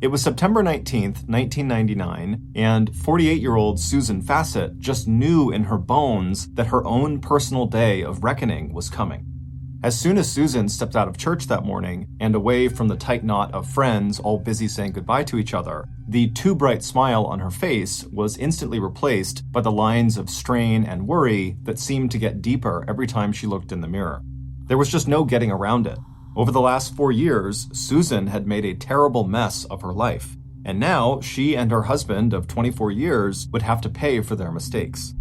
It was September 19th, 1999, and 48-year-old Susan Fassett just knew in her bones that her own personal day of reckoning was coming. As soon as Susan stepped out of church that morning and away from the tight knot of friends all busy saying goodbye to each other, the too bright smile on her face was instantly replaced by the lines of strain and worry that seemed to get deeper every time she looked in the mirror. There was just no getting around it. Over the last 4 years, Susan had made a terrible mess of her life, and now she and her husband of 24 years would have to pay for their mistakes.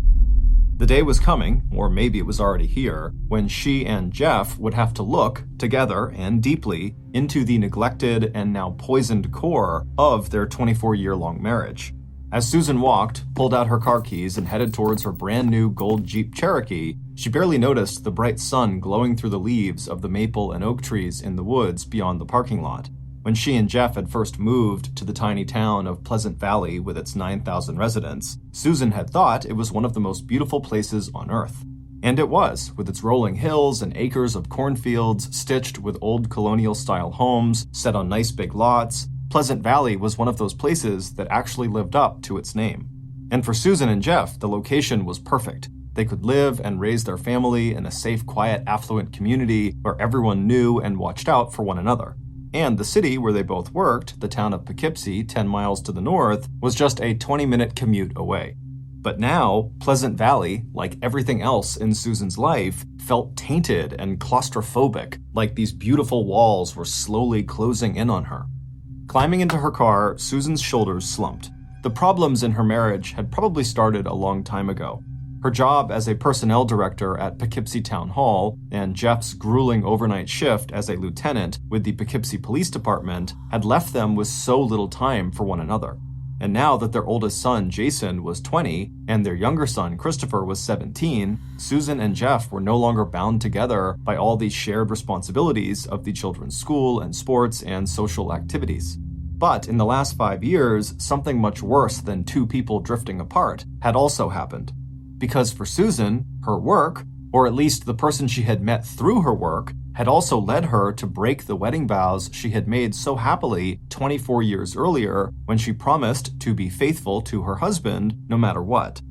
The day was coming, or maybe it was already here, when she and Jeff would have to look, together and deeply, into the neglected and now poisoned core of their 24-year-long marriage. As Susan walked, pulled out her car keys, and headed towards her brand new gold Jeep Cherokee, she barely noticed the bright sun glowing through the leaves of the maple and oak trees in the woods beyond the parking lot. When she and Jeff had first moved to the tiny town of Pleasant Valley with its 9,000 residents, Susan had thought it was one of the most beautiful places on earth. And it was, with its rolling hills and acres of cornfields stitched with old colonial-style homes set on nice big lots. Pleasant Valley was one of those places that actually lived up to its name. And for Susan and Jeff, the location was perfect. They could live and raise their family in a safe, quiet, affluent community where everyone knew and watched out for one another. And the city where they both worked, the town of Poughkeepsie, 10 miles to the north, was just a 20-minute commute away. But now, Pleasant Valley, like everything else in Susan's life, felt tainted and claustrophobic, like these beautiful walls were slowly closing in on her. Climbing into her car, Susan's shoulders slumped. The problems in her marriage had probably started a long time ago. Her job as a personnel director at Poughkeepsie Town Hall and Jeff's grueling overnight shift as a lieutenant with the Poughkeepsie Police Department had left them with so little time for one another. And now that their oldest son, Jason, was 20 and their younger son, Christopher, was 17, Susan and Jeff were no longer bound together by all these shared responsibilities of the children's school and sports and social activities. But in the last 5 years, something much worse than two people drifting apart had also happened. Because for Susan, her work, or at least the person she had met through her work, had also led her to break the wedding vows she had made so happily 24 years earlier when she promised to be faithful to her husband no matter what.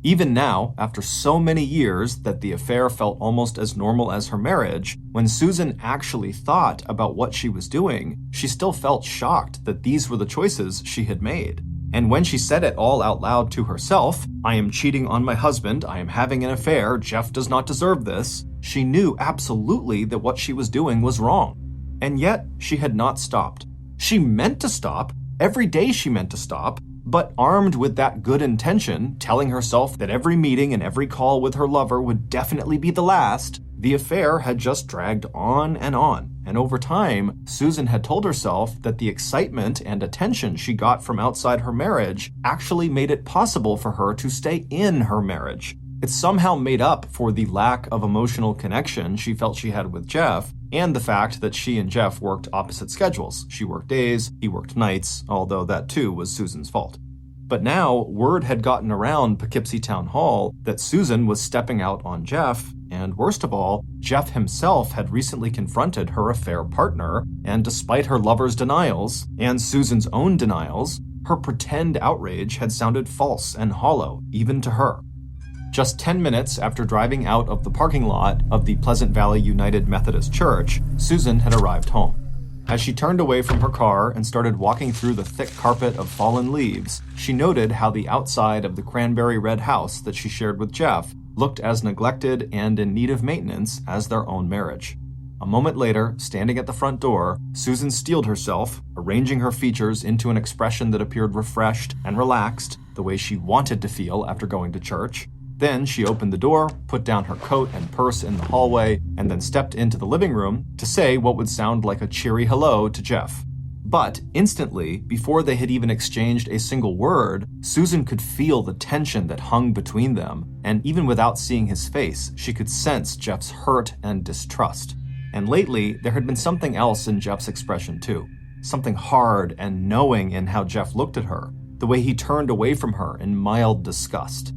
Even now, after so many years that the affair felt almost as normal as her marriage, when Susan actually thought about what she was doing, she still felt shocked that these were the choices she had made. And when she said it all out loud to herself, "I am cheating on my husband, I am having an affair, Jeff does not deserve this," she knew absolutely that what she was doing was wrong. And yet, she had not stopped. She meant to stop. Every day she meant to stop. But armed with that good intention, telling herself that every meeting and every call with her lover would definitely be the last, the affair had just dragged on. And over time, Susan had told herself that the excitement and attention she got from outside her marriage actually made it possible for her to stay in her marriage. It somehow made up for the lack of emotional connection she felt she had with Jeff, and the fact that she and Jeff worked opposite schedules. She worked days, he worked nights, although that too was Susan's fault. But now, word had gotten around Poughkeepsie Town Hall that Susan was stepping out on Jeff, and worst of all, Jeff himself had recently confronted her affair partner, and despite her lover's denials, and Susan's own denials, her pretend outrage had sounded false and hollow, even to her. Just 10 minutes after driving out of the parking lot of the Pleasant Valley United Methodist Church, Susan had arrived home. As she turned away from her car and started walking through the thick carpet of fallen leaves, she noted how the outside of the cranberry red house that she shared with Jeff looked as neglected and in need of maintenance as their own marriage. A moment later, standing at the front door, Susan steeled herself, arranging her features into an expression that appeared refreshed and relaxed, the way she wanted to feel after going to church. Then she opened the door, put down her coat and purse in the hallway, and then stepped into the living room to say what would sound like a cheery hello to Jeff. But instantly, before they had even exchanged a single word, Susan could feel the tension that hung between them, and even without seeing his face, she could sense Jeff's hurt and distrust. And lately, there had been something else in Jeff's expression too. Something hard and knowing in how Jeff looked at her, the way he turned away from her in mild disgust.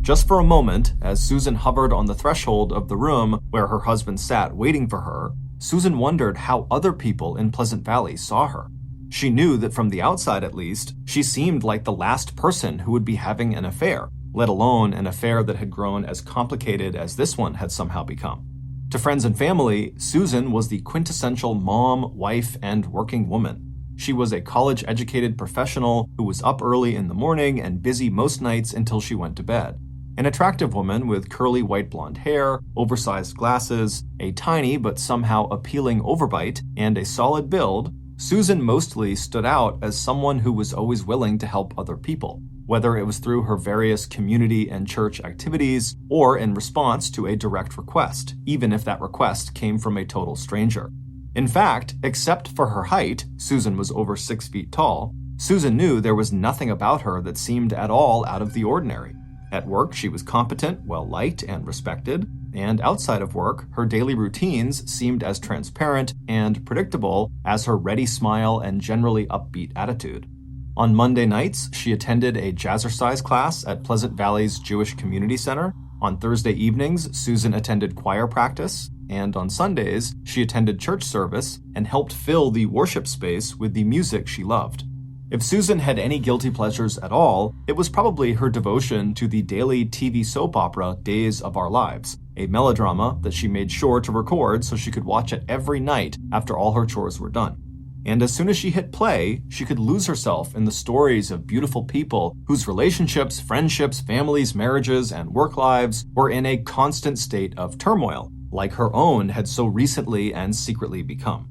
Just for a moment, as Susan hovered on the threshold of the room where her husband sat waiting for her, Susan wondered how other people in Pleasant Valley saw her. She knew that from the outside at least, she seemed like the last person who would be having an affair, let alone an affair that had grown as complicated as this one had somehow become. To friends and family, Susan was the quintessential mom, wife, and working woman. She was a college-educated professional who was up early in the morning and busy most nights until she went to bed. An attractive woman with curly white blonde hair, oversized glasses, a tiny but somehow appealing overbite, and a solid build, Susan mostly stood out as someone who was always willing to help other people, whether it was through her various community and church activities or in response to a direct request, even if that request came from a total stranger. In fact, except for her height, Susan was over 6 feet tall, Susan knew there was nothing about her that seemed at all out of the ordinary. At work, she was competent, well-liked, and respected, and outside of work, her daily routines seemed as transparent and predictable as her ready smile and generally upbeat attitude. On Monday nights, she attended a jazzercise class at Pleasant Valley's Jewish Community Center. On Thursday evenings, Susan attended choir practice, and on Sundays, she attended church service and helped fill the worship space with the music she loved. If Susan had any guilty pleasures at all, it was probably her devotion to the daily TV soap opera Days of Our Lives, a melodrama that she made sure to record so she could watch it every night after all her chores were done. And as soon as she hit play, she could lose herself in the stories of beautiful people whose relationships, friendships, families, marriages, and work lives were in a constant state of turmoil, like her own had so recently and secretly become.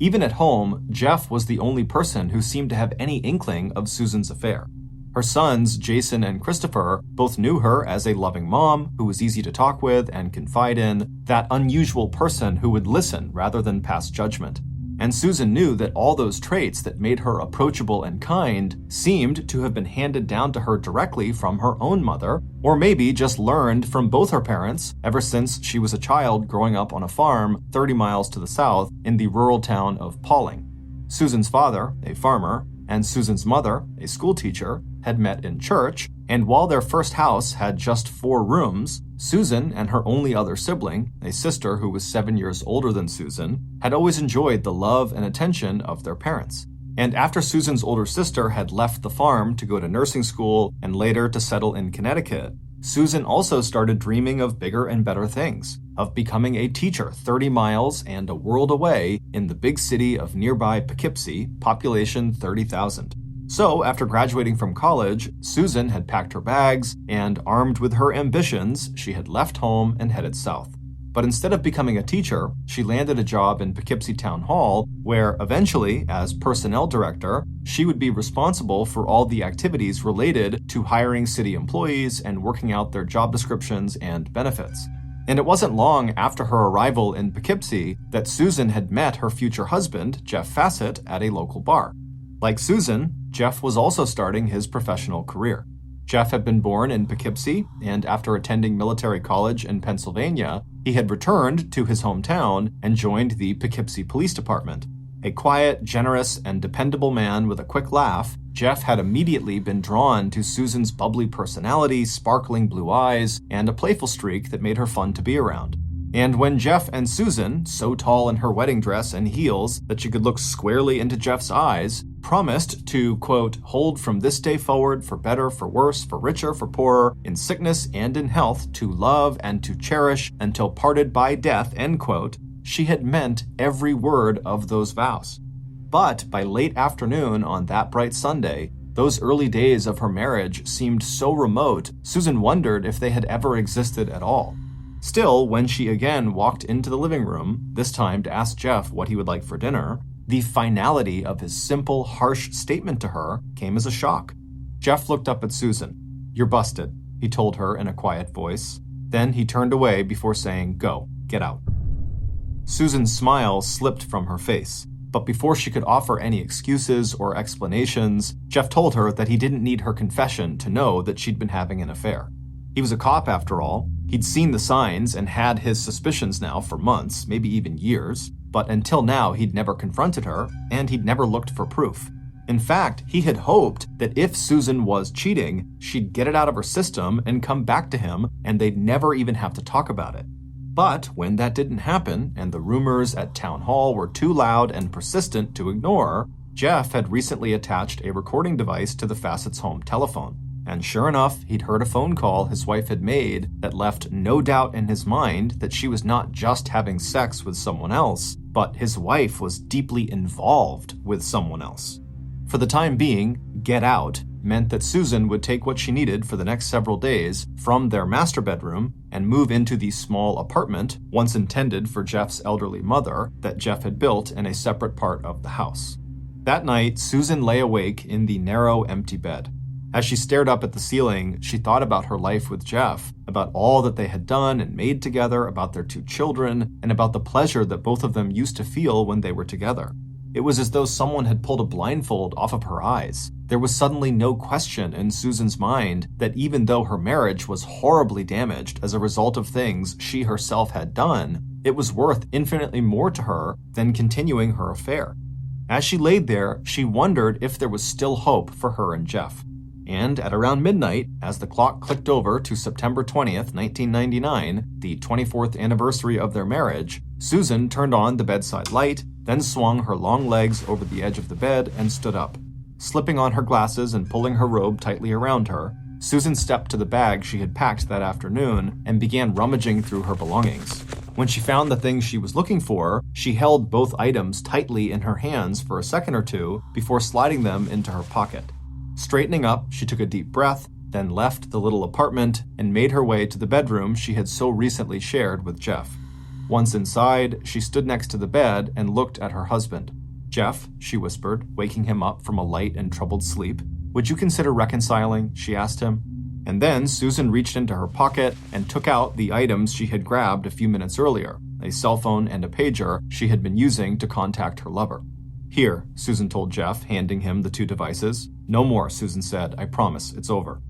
Even at home, Jeff was the only person who seemed to have any inkling of Susan's affair. Her sons, Jason and Christopher, both knew her as a loving mom who was easy to talk with and confide in, that unusual person who would listen rather than pass judgment. And Susan knew that all those traits that made her approachable and kind seemed to have been handed down to her directly from her own mother, or maybe just learned from both her parents ever since she was a child growing up on a farm 30 miles to the south in the rural town of Pauling. Susan's father, a farmer, and Susan's mother, a schoolteacher, had met in church, and while their first house had just 4 rooms, Susan and her only other sibling, a sister who was 7 years older than Susan, had always enjoyed the love and attention of their parents. And after Susan's older sister had left the farm to go to nursing school and later to settle in Connecticut, Susan also started dreaming of bigger and better things, of becoming a teacher 30 miles and a world away in the big city of nearby Poughkeepsie, population 30,000. So, after graduating from college, Susan had packed her bags, and armed with her ambitions, she had left home and headed south. But instead of becoming a teacher, she landed a job in Poughkeepsie Town Hall, where eventually, as personnel director, she would be responsible for all the activities related to hiring city employees and working out their job descriptions and benefits. And it wasn't long after her arrival in Poughkeepsie that Susan had met her future husband, Jeff Fassett, at a local bar. Like Susan, Jeff was also starting his professional career. Jeff had been born in Poughkeepsie, and after attending military college in Pennsylvania, he had returned to his hometown and joined the Poughkeepsie Police Department. A quiet, generous, and dependable man with a quick laugh, Jeff had immediately been drawn to Susan's bubbly personality, sparkling blue eyes, and a playful streak that made her fun to be around. And when Jeff and Susan, so tall in her wedding dress and heels that she could look squarely into Jeff's eyes, promised to, quote, hold from this day forward for better, for worse, for richer, for poorer, in sickness and in health, to love and to cherish until parted by death, end quote, she had meant every word of those vows. But by late afternoon on that bright Sunday, those early days of her marriage seemed so remote, Susan wondered if they had ever existed at all. Still, when she again walked into the living room, this time to ask Jeff what he would like for dinner, the finality of his simple, harsh statement to her came as a shock. Jeff looked up at Susan. "You're busted," he told her in a quiet voice. Then he turned away before saying, "Go, get out." Susan's smile slipped from her face, but before she could offer any excuses or explanations, Jeff told her that he didn't need her confession to know that she'd been having an affair. He was a cop after all. He'd seen the signs and had his suspicions now for months, maybe even years, but until now he'd never confronted her, and he'd never looked for proof. In fact, he had hoped that if Susan was cheating, she'd get it out of her system and come back to him, and they'd never even have to talk about it. But when that didn't happen, and the rumors at Town Hall were too loud and persistent to ignore, Jeff had recently attached a recording device to the Facets' home telephone. And sure enough, he'd heard a phone call his wife had made that left no doubt in his mind that she was not just having sex with someone else, but his wife was deeply involved with someone else. For the time being, get out meant that Susan would take what she needed for the next several days from their master bedroom and move into the small apartment, once intended for Jeff's elderly mother, that Jeff had built in a separate part of the house. That night, Susan lay awake in the narrow, empty bed. As she stared up at the ceiling, she thought about her life with Jeff, about all that they had done and made together, about their 2 children, and about the pleasure that both of them used to feel when they were together. It was as though someone had pulled a blindfold off of her eyes. There was suddenly no question in Susan's mind that even though her marriage was horribly damaged as a result of things she herself had done, it was worth infinitely more to her than continuing her affair. As she laid there, she wondered if there was still hope for her and Jeff. And at around midnight, as the clock clicked over to September 20th, 1999, the 24th anniversary of their marriage, Susan turned on the bedside light, then swung her long legs over the edge of the bed and stood up. Slipping on her glasses and pulling her robe tightly around her, Susan stepped to the bag she had packed that afternoon and began rummaging through her belongings. When she found the things she was looking for, she held both items tightly in her hands for a second or two before sliding them into her pocket. Straightening up, she took a deep breath, then left the little apartment and made her way to the bedroom she had so recently shared with Jeff. Once inside, she stood next to the bed and looked at her husband. "Jeff," she whispered, waking him up from a light and troubled sleep. "Would you consider reconciling?" she asked him. And then Susan reached into her pocket and took out the items she had grabbed a few minutes earlier, a cell phone and a pager she had been using to contact her lover. "Here," Susan told Jeff, handing him the 2 devices. "No more," Susan said. "I promise, it's over."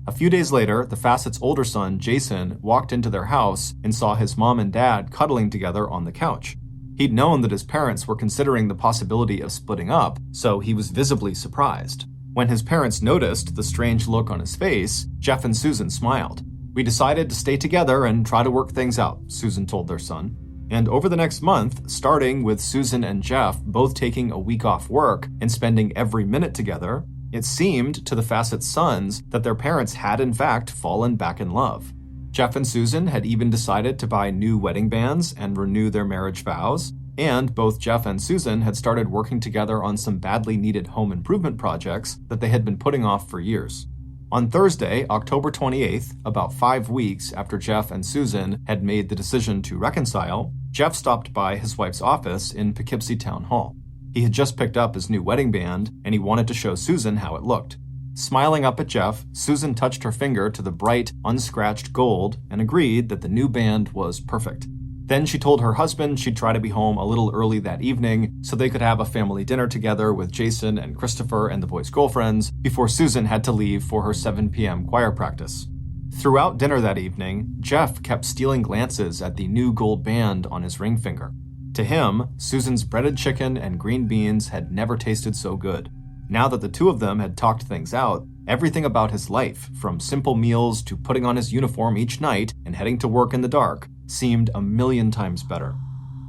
A few days later, the Facets' older son, Jason, walked into their house and saw his mom and dad cuddling together on the couch. He'd known that his parents were considering the possibility of splitting up, so he was visibly surprised. When his parents noticed the strange look on his face, Jeff and Susan smiled. "We decided to stay together and try to work things out," Susan told their son. And over the next month, starting with Susan and Jeff both taking a week off work and spending every minute together, it seemed to the Facets' sons that their parents had in fact fallen back in love. Jeff and Susan had even decided to buy new wedding bands and renew their marriage vows, and both Jeff and Susan had started working together on some badly needed home improvement projects that they had been putting off for years. On Thursday, October 28th, about 5 weeks after Jeff and Susan had made the decision to reconcile, Jeff stopped by his wife's office in Poughkeepsie Town Hall. He had just picked up his new wedding band, and he wanted to show Susan how it looked. Smiling up at Jeff, Susan touched her finger to the bright, unscratched gold and agreed that the new band was perfect. Then she told her husband she'd try to be home a little early that evening so they could have a family dinner together with Jason and Christopher and the boys' girlfriends before Susan had to leave for her 7 p.m. choir practice. Throughout dinner that evening, Jeff kept stealing glances at the new gold band on his ring finger. To him, Susan's breaded chicken and green beans had never tasted so good. Now that the 2 of them had talked things out, everything about his life, from simple meals to putting on his uniform each night and heading to work in the dark, seemed a million times better.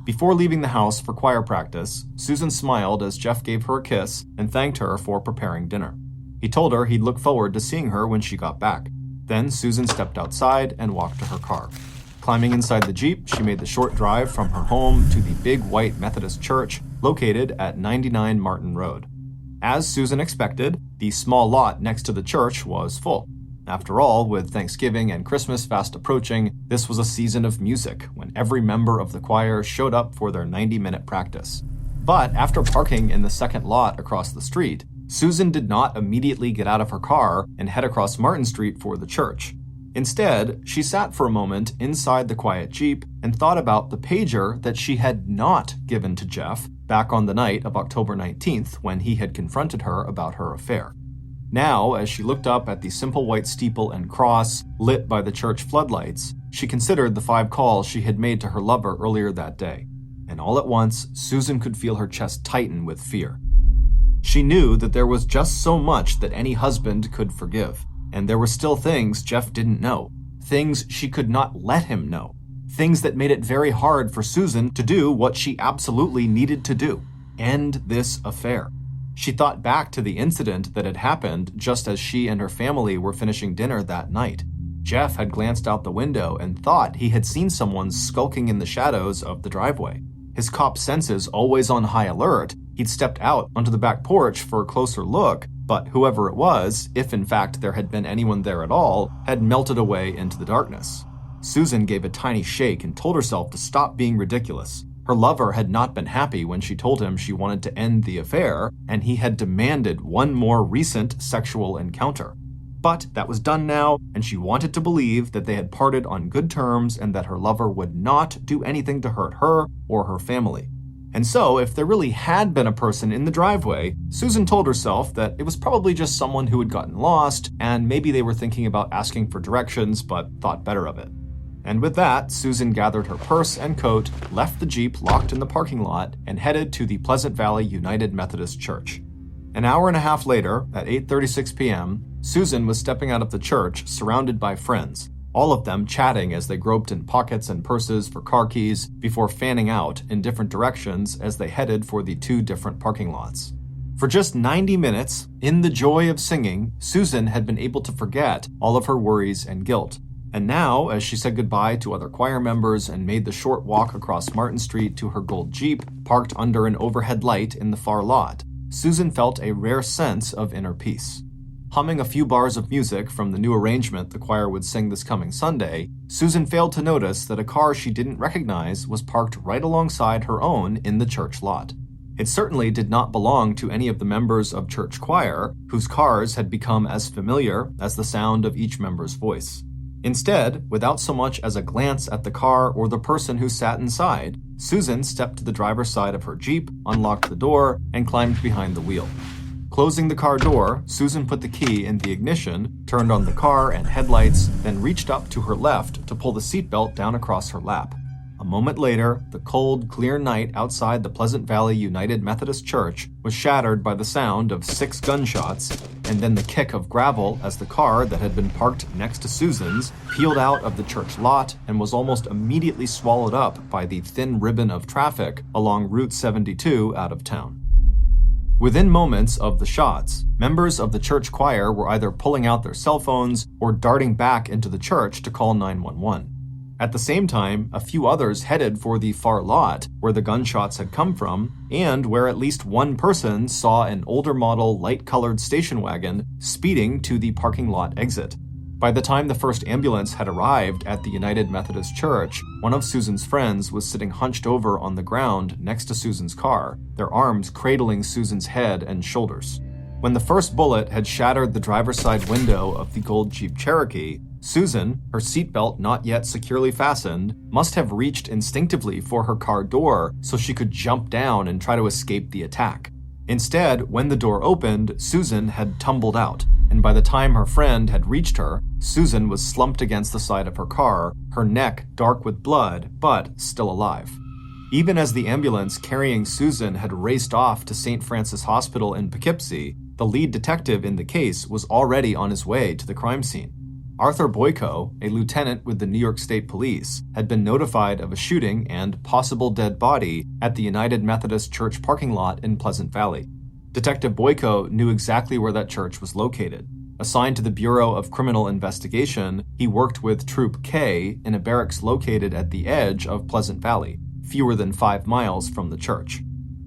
Before leaving the house for choir practice, Susan smiled as Jeff gave her a kiss and thanked her for preparing dinner. He told her he'd look forward to seeing her when she got back. Then Susan stepped outside and walked to her car. Climbing inside the Jeep, she made the short drive from her home to the big white Methodist church located at 99 Martin Road. As Susan expected, the small lot next to the church was full. After all, with Thanksgiving and Christmas fast approaching, this was a season of music when every member of the choir showed up for their 90-minute practice. But after parking in the second lot across the street, Susan did not immediately get out of her car and head across Martin Street for the church. Instead, she sat for a moment inside the quiet Jeep and thought about the pager that she had not given to Jeff back on the night of October 19th when he had confronted her about her affair. Now, as she looked up at the simple white steeple and cross lit by the church floodlights, she considered the 5 calls she had made to her lover earlier that day. And all at once, Susan could feel her chest tighten with fear. She knew that there was just so much that any husband could forgive, and there were still things Jeff didn't know, things she could not let him know, things that made it very hard for Susan to do what she absolutely needed to do: end this affair. She thought back to the incident that had happened just as she and her family were finishing dinner that night. Jeff had glanced out the window and thought he had seen someone skulking in the shadows of the driveway. His cop senses always on high alert, he'd stepped out onto the back porch for a closer look, but whoever it was, if in fact there had been anyone there at all, had melted away into the darkness. Susan gave a tiny shake and told herself to stop being ridiculous. Her lover had not been happy when she told him she wanted to end the affair, and he had demanded one more recent sexual encounter. But that was done now, and she wanted to believe that they had parted on good terms and that her lover would not do anything to hurt her or her family. And so, if there really had been a person in the driveway, Susan told herself that it was probably just someone who had gotten lost, and maybe they were thinking about asking for directions but thought better of it. And with that, Susan gathered her purse and coat, left the Jeep locked in the parking lot, and headed to the Pleasant Valley United Methodist Church. An hour and a half later, at 8:36 p.m., Susan was stepping out of the church surrounded by friends, all of them chatting as they groped in pockets and purses for car keys before fanning out in different directions as they headed for the two different parking lots. For just 90 minutes, in the joy of singing, Susan had been able to forget all of her worries and guilt. And now, as she said goodbye to other choir members and made the short walk across Martin Street to her gold Jeep, parked under an overhead light in the far lot, Susan felt a rare sense of inner peace. Humming a few bars of music from the new arrangement the choir would sing this coming Sunday, Susan failed to notice that a car she didn't recognize was parked right alongside her own in the church lot. It certainly did not belong to any of the members of church choir, whose cars had become as familiar as the sound of each member's voice. Instead, without so much as a glance at the car or the person who sat inside, Susan stepped to the driver's side of her Jeep, unlocked the door, and climbed behind the wheel. Closing the car door, Susan put the key in the ignition, turned on the car and headlights, then reached up to her left to pull the seatbelt down across her lap. A moment later, the cold, clear night outside the Pleasant Valley United Methodist Church was shattered by the sound of 6 gunshots, and then the kick of gravel as the car that had been parked next to Susan's peeled out of the church lot and was almost immediately swallowed up by the thin ribbon of traffic along Route 72 out of town. Within moments of the shots, members of the church choir were either pulling out their cell phones or darting back into the church to call 911. At the same time, a few others headed for the far lot where the gunshots had come from, and where at least one person saw an older model light-colored station wagon speeding to the parking lot exit. By the time the first ambulance had arrived at the United Methodist Church, one of Susan's friends was sitting hunched over on the ground next to Susan's car, their arms cradling Susan's head and shoulders. When the first bullet had shattered the driver's side window of the gold Jeep Cherokee, Susan, her seatbelt not yet securely fastened, must have reached instinctively for her car door so she could jump down and try to escape the attack. Instead, when the door opened, Susan had tumbled out, and by the time her friend had reached her, Susan was slumped against the side of her car, her neck dark with blood, but still alive. Even as the ambulance carrying Susan had raced off to St. Francis Hospital in Poughkeepsie, the lead detective in the case was already on his way to the crime scene. Arthur Boyko, a lieutenant with the New York State Police, had been notified of a shooting and possible dead body at the United Methodist Church parking lot in Pleasant Valley. Detective Boyko knew exactly where that church was located. Assigned to the Bureau of Criminal Investigation, he worked with Troop K in a barracks located at the edge of Pleasant Valley, fewer than 5 miles from the church.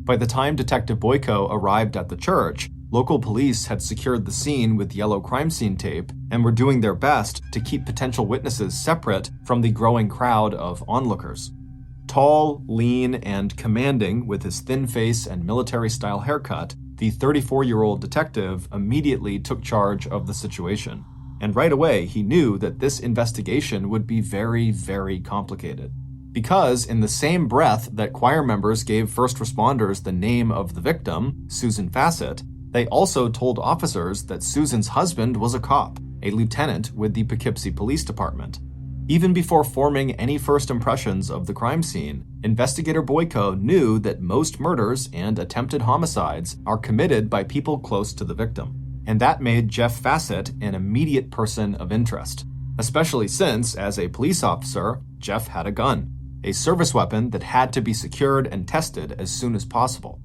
By the time Detective Boyko arrived at the church, local police had secured the scene with yellow crime scene tape and were doing their best to keep potential witnesses separate from the growing crowd of onlookers. Tall, lean, and commanding with his thin face and military-style haircut, the 34-year-old detective immediately took charge of the situation. And right away, he knew that this investigation would be very, very complicated. Because in the same breath that choir members gave first responders the name of the victim, Susan Fassett, they also told officers that Susan's husband was a cop, a lieutenant with the Poughkeepsie Police Department. Even before forming any first impressions of the crime scene, investigator Boyko knew that most murders and attempted homicides are committed by people close to the victim. And that made Jeff Fassett an immediate person of interest, especially since, as a police officer, Jeff had a gun, a service weapon that had to be secured and tested as soon as possible.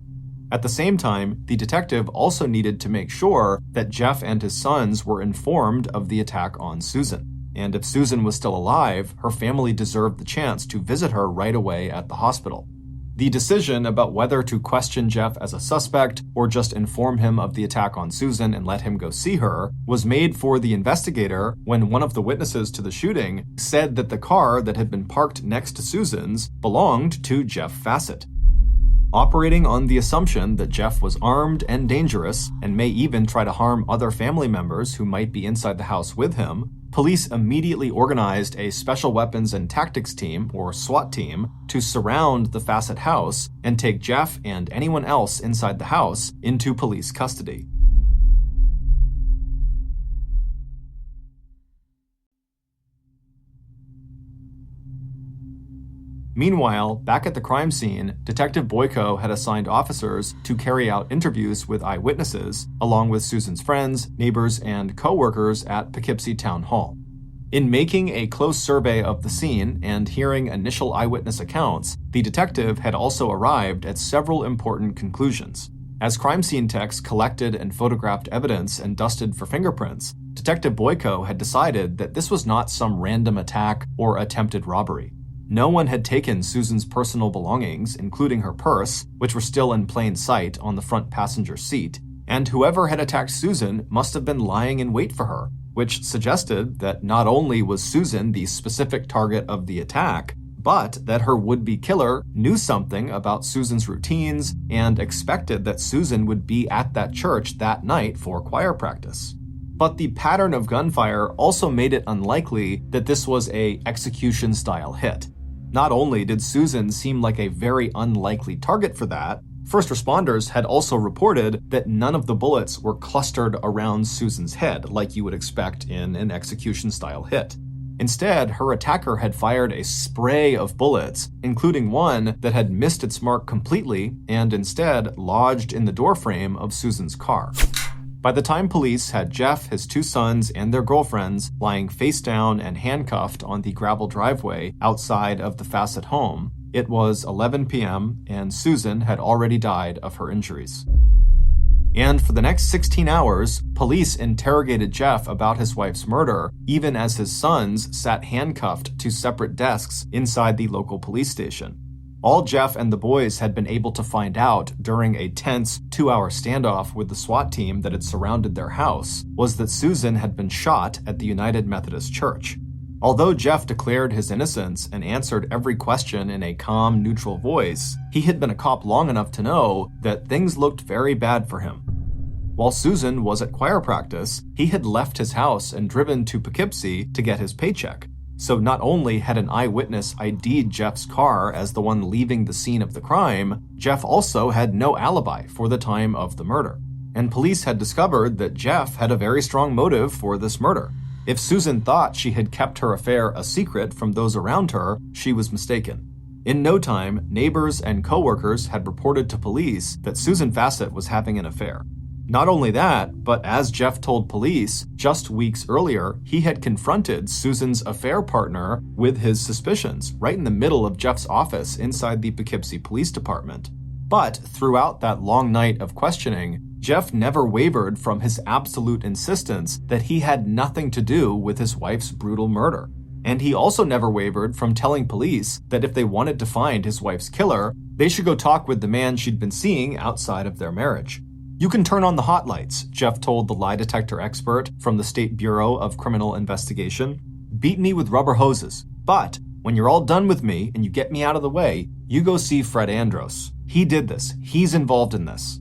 At the same time, the detective also needed to make sure that Jeff and his sons were informed of the attack on Susan. And if Susan was still alive, her family deserved the chance to visit her right away at the hospital. The decision about whether to question Jeff as a suspect or just inform him of the attack on Susan and let him go see her was made for the investigator when one of the witnesses to the shooting said that the car that had been parked next to Susan's belonged to Jeff Fassett. Operating on the assumption that Jeff was armed and dangerous and may even try to harm other family members who might be inside the house with him, police immediately organized a Special Weapons and Tactics Team, or SWAT team, to surround the Fassett house and take Jeff and anyone else inside the house into police custody. Meanwhile, back at the crime scene, Detective Boyko had assigned officers to carry out interviews with eyewitnesses, along with Susan's friends, neighbors, and co-workers at Poughkeepsie Town Hall. In making a close survey of the scene and hearing initial eyewitness accounts, the detective had also arrived at several important conclusions. As crime scene techs collected and photographed evidence and dusted for fingerprints, Detective Boyko had decided that this was not some random attack or attempted robbery. No one had taken Susan's personal belongings, including her purse, which were still in plain sight on the front passenger seat, and whoever had attacked Susan must have been lying in wait for her, which suggested that not only was Susan the specific target of the attack, but that her would-be killer knew something about Susan's routines and expected that Susan would be at that church that night for choir practice. But the pattern of gunfire also made it unlikely that this was an execution-style hit. Not only did Susan seem like a very unlikely target for that, first responders had also reported that none of the bullets were clustered around Susan's head like you would expect in an execution-style hit. Instead, her attacker had fired a spray of bullets, including one that had missed its mark completely and instead lodged in the doorframe of Susan's car. By the time police had Jeff, his two sons, and their girlfriends lying face down and handcuffed on the gravel driveway outside of the Fassett home, it was 11 p.m. and Susan had already died of her injuries. And for the next 16 hours, police interrogated Jeff about his wife's murder, even as his sons sat handcuffed to separate desks inside the local police station. All Jeff and the boys had been able to find out during a tense 2-hour standoff with the SWAT team that had surrounded their house was that Susan had been shot at the United Methodist Church. Although Jeff declared his innocence and answered every question in a calm, neutral voice, he had been a cop long enough to know that things looked very bad for him. While Susan was at choir practice, he had left his house and driven to Poughkeepsie to get his paycheck. So not only had an eyewitness ID'd Jeff's car as the one leaving the scene of the crime, Jeff also had no alibi for the time of the murder. And police had discovered that Jeff had a very strong motive for this murder. If Susan thought she had kept her affair a secret from those around her, she was mistaken. In no time, neighbors and co-workers had reported to police that Susan Fassett was having an affair. Not only that, but as Jeff told police, just weeks earlier, he had confronted Susan's affair partner with his suspicions right in the middle of Jeff's office inside the Poughkeepsie Police Department. But throughout that long night of questioning, Jeff never wavered from his absolute insistence that he had nothing to do with his wife's brutal murder. And he also never wavered from telling police that if they wanted to find his wife's killer, they should go talk with the man she'd been seeing outside of their marriage. "You can turn on the hot lights," Jeff told the lie detector expert from the State Bureau of Criminal Investigation. "Beat me with rubber hoses. But when you're all done with me and you get me out of the way, you go see Fred Andros. He did this. He's involved in this."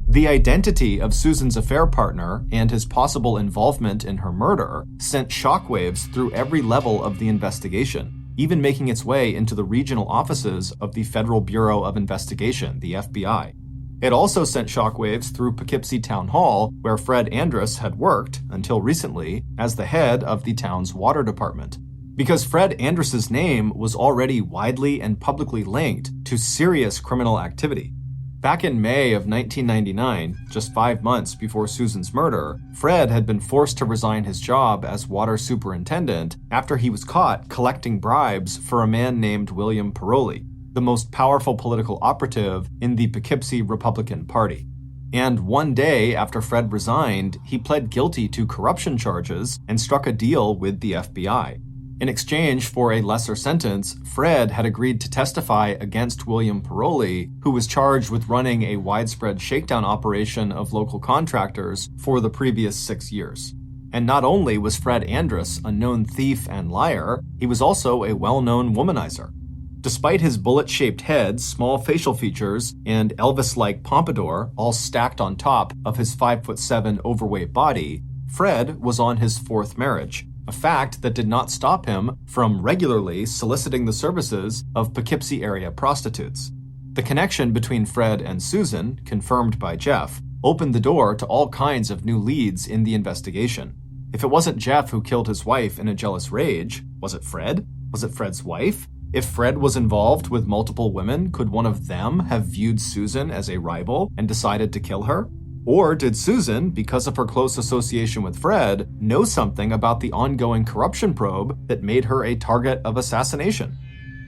The identity of Susan's affair partner and his possible involvement in her murder sent shockwaves through every level of the investigation, even making its way into the regional offices of the Federal Bureau of Investigation, the FBI. It also sent shockwaves through Poughkeepsie Town Hall, where Fred Andrus had worked, until recently, as the head of the town's water department. Because Fred Andrus's name was already widely and publicly linked to serious criminal activity. Back in May of 1999, just 5 months before Susan's murder, Fred had been forced to resign his job as water superintendent after he was caught collecting bribes for a man named William Paroli. the most powerful political operative in the Poughkeepsie Republican Party. And one day after Fred resigned, he pled guilty to corruption charges and struck a deal with the FBI. In exchange for a lesser sentence, Fred had agreed to testify against William Paroli, who was charged with running a widespread shakedown operation of local contractors for the previous 6 years. And not only was Fred Andrus a known thief and liar, he was also a well-known womanizer. Despite his bullet-shaped head, small facial features, and Elvis-like pompadour all stacked on top of his 5'7" overweight body, Fred was on his 4th marriage, a fact that did not stop him from regularly soliciting the services of Poughkeepsie area prostitutes. The connection between Fred and Susan, confirmed by Jeff, opened the door to all kinds of new leads in the investigation. If it wasn't Jeff who killed his wife in a jealous rage, was it Fred? Was it Fred's wife? If Fred was involved with multiple women, could one of them have viewed Susan as a rival and decided to kill her? Or did Susan, because of her close association with Fred, know something about the ongoing corruption probe that made her a target of assassination?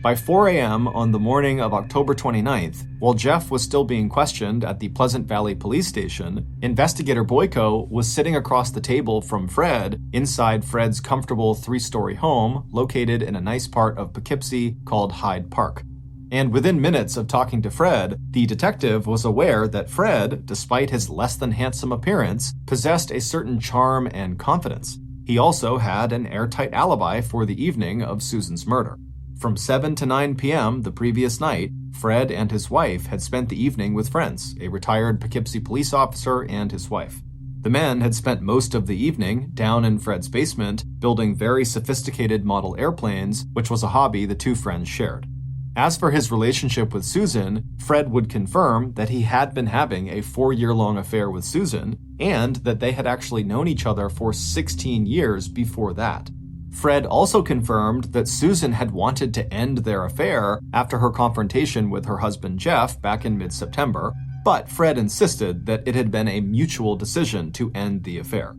By 4 a.m. on the morning of October 29th, while Jeff was still being questioned at the Pleasant Valley Police Station, investigator Boyko was sitting across the table from Fred inside Fred's comfortable 3-story home located in a nice part of Poughkeepsie called Hyde Park. And within minutes of talking to Fred, the detective was aware that Fred, despite his less-than-handsome appearance, possessed a certain charm and confidence. He also had an airtight alibi for the evening of Susan's murder. From 7 to 9 p.m. the previous night, Fred and his wife had spent the evening with friends, a retired Poughkeepsie police officer and his wife. The men had spent most of the evening down in Fred's basement building very sophisticated model airplanes, which was a hobby the two friends shared. As for his relationship with Susan, Fred would confirm that he had been having a 4-year-long affair with Susan, and that they had actually known each other for 16 years before that. Fred also confirmed that Susan had wanted to end their affair after her confrontation with her husband Jeff back in mid-September, but Fred insisted that it had been a mutual decision to end the affair.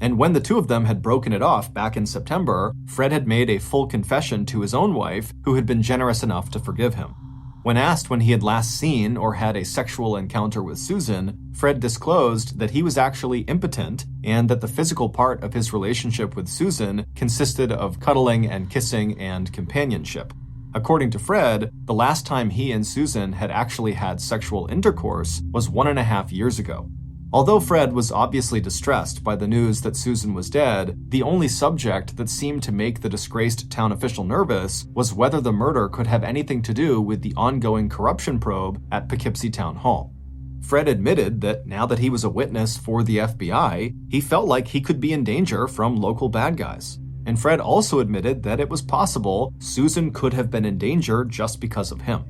And when the two of them had broken it off back in September, Fred had made a full confession to his own wife, who had been generous enough to forgive him. When asked when he had last seen or had a sexual encounter with Susan, Fred disclosed that he was actually impotent and that the physical part of his relationship with Susan consisted of cuddling and kissing and companionship. According to Fred, the last time he and Susan had actually had sexual intercourse was 1.5 years ago. Although Fred was obviously distressed by the news that Susan was dead, the only subject that seemed to make the disgraced town official nervous was whether the murder could have anything to do with the ongoing corruption probe at Poughkeepsie Town Hall. Fred admitted that now that he was a witness for the FBI, he felt like he could be in danger from local bad guys. And Fred also admitted that it was possible Susan could have been in danger just because of him.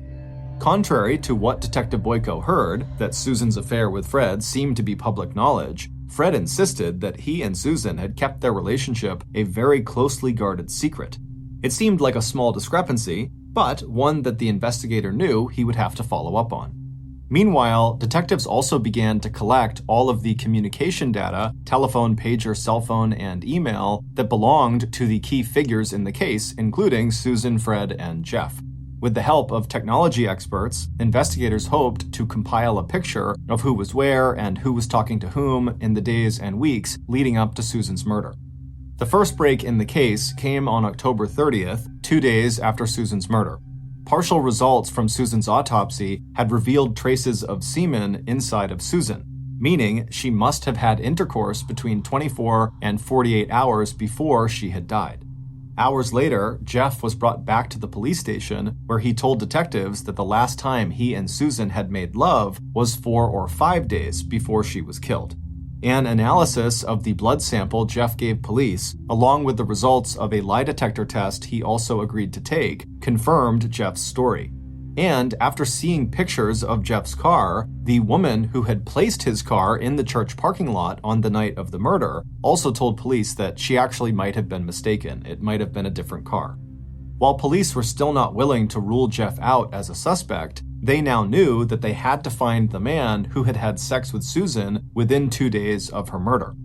Contrary to what Detective Boyko heard, that Susan's affair with Fred seemed to be public knowledge, Fred insisted that he and Susan had kept their relationship a very closely guarded secret. It seemed like a small discrepancy, but one that the investigator knew he would have to follow up on. Meanwhile, detectives also began to collect all of the communication data, telephone, pager, cell phone, and email that belonged to the key figures in the case, including Susan, Fred, and Jeff. With the help of technology experts, investigators hoped to compile a picture of who was where and who was talking to whom in the days and weeks leading up to Susan's murder. The first break in the case came on October 30th, 2 days after Susan's murder. Partial results from Susan's autopsy had revealed traces of semen inside of Susan, meaning she must have had intercourse between 24 and 48 hours before she had died. Hours later, Jeff was brought back to the police station where he told detectives that the last time he and Susan had made love was 4 or 5 days before she was killed. An analysis of the blood sample Jeff gave police, along with the results of a lie detector test he also agreed to take, confirmed Jeff's story. And after seeing pictures of Jeff's car, the woman who had placed his car in the church parking lot on the night of the murder also told police that she actually might have been mistaken. It might have been a different car. While police were still not willing to rule Jeff out as a suspect, they now knew that they had to find the man who had had sex with Susan within 2 days of her murder.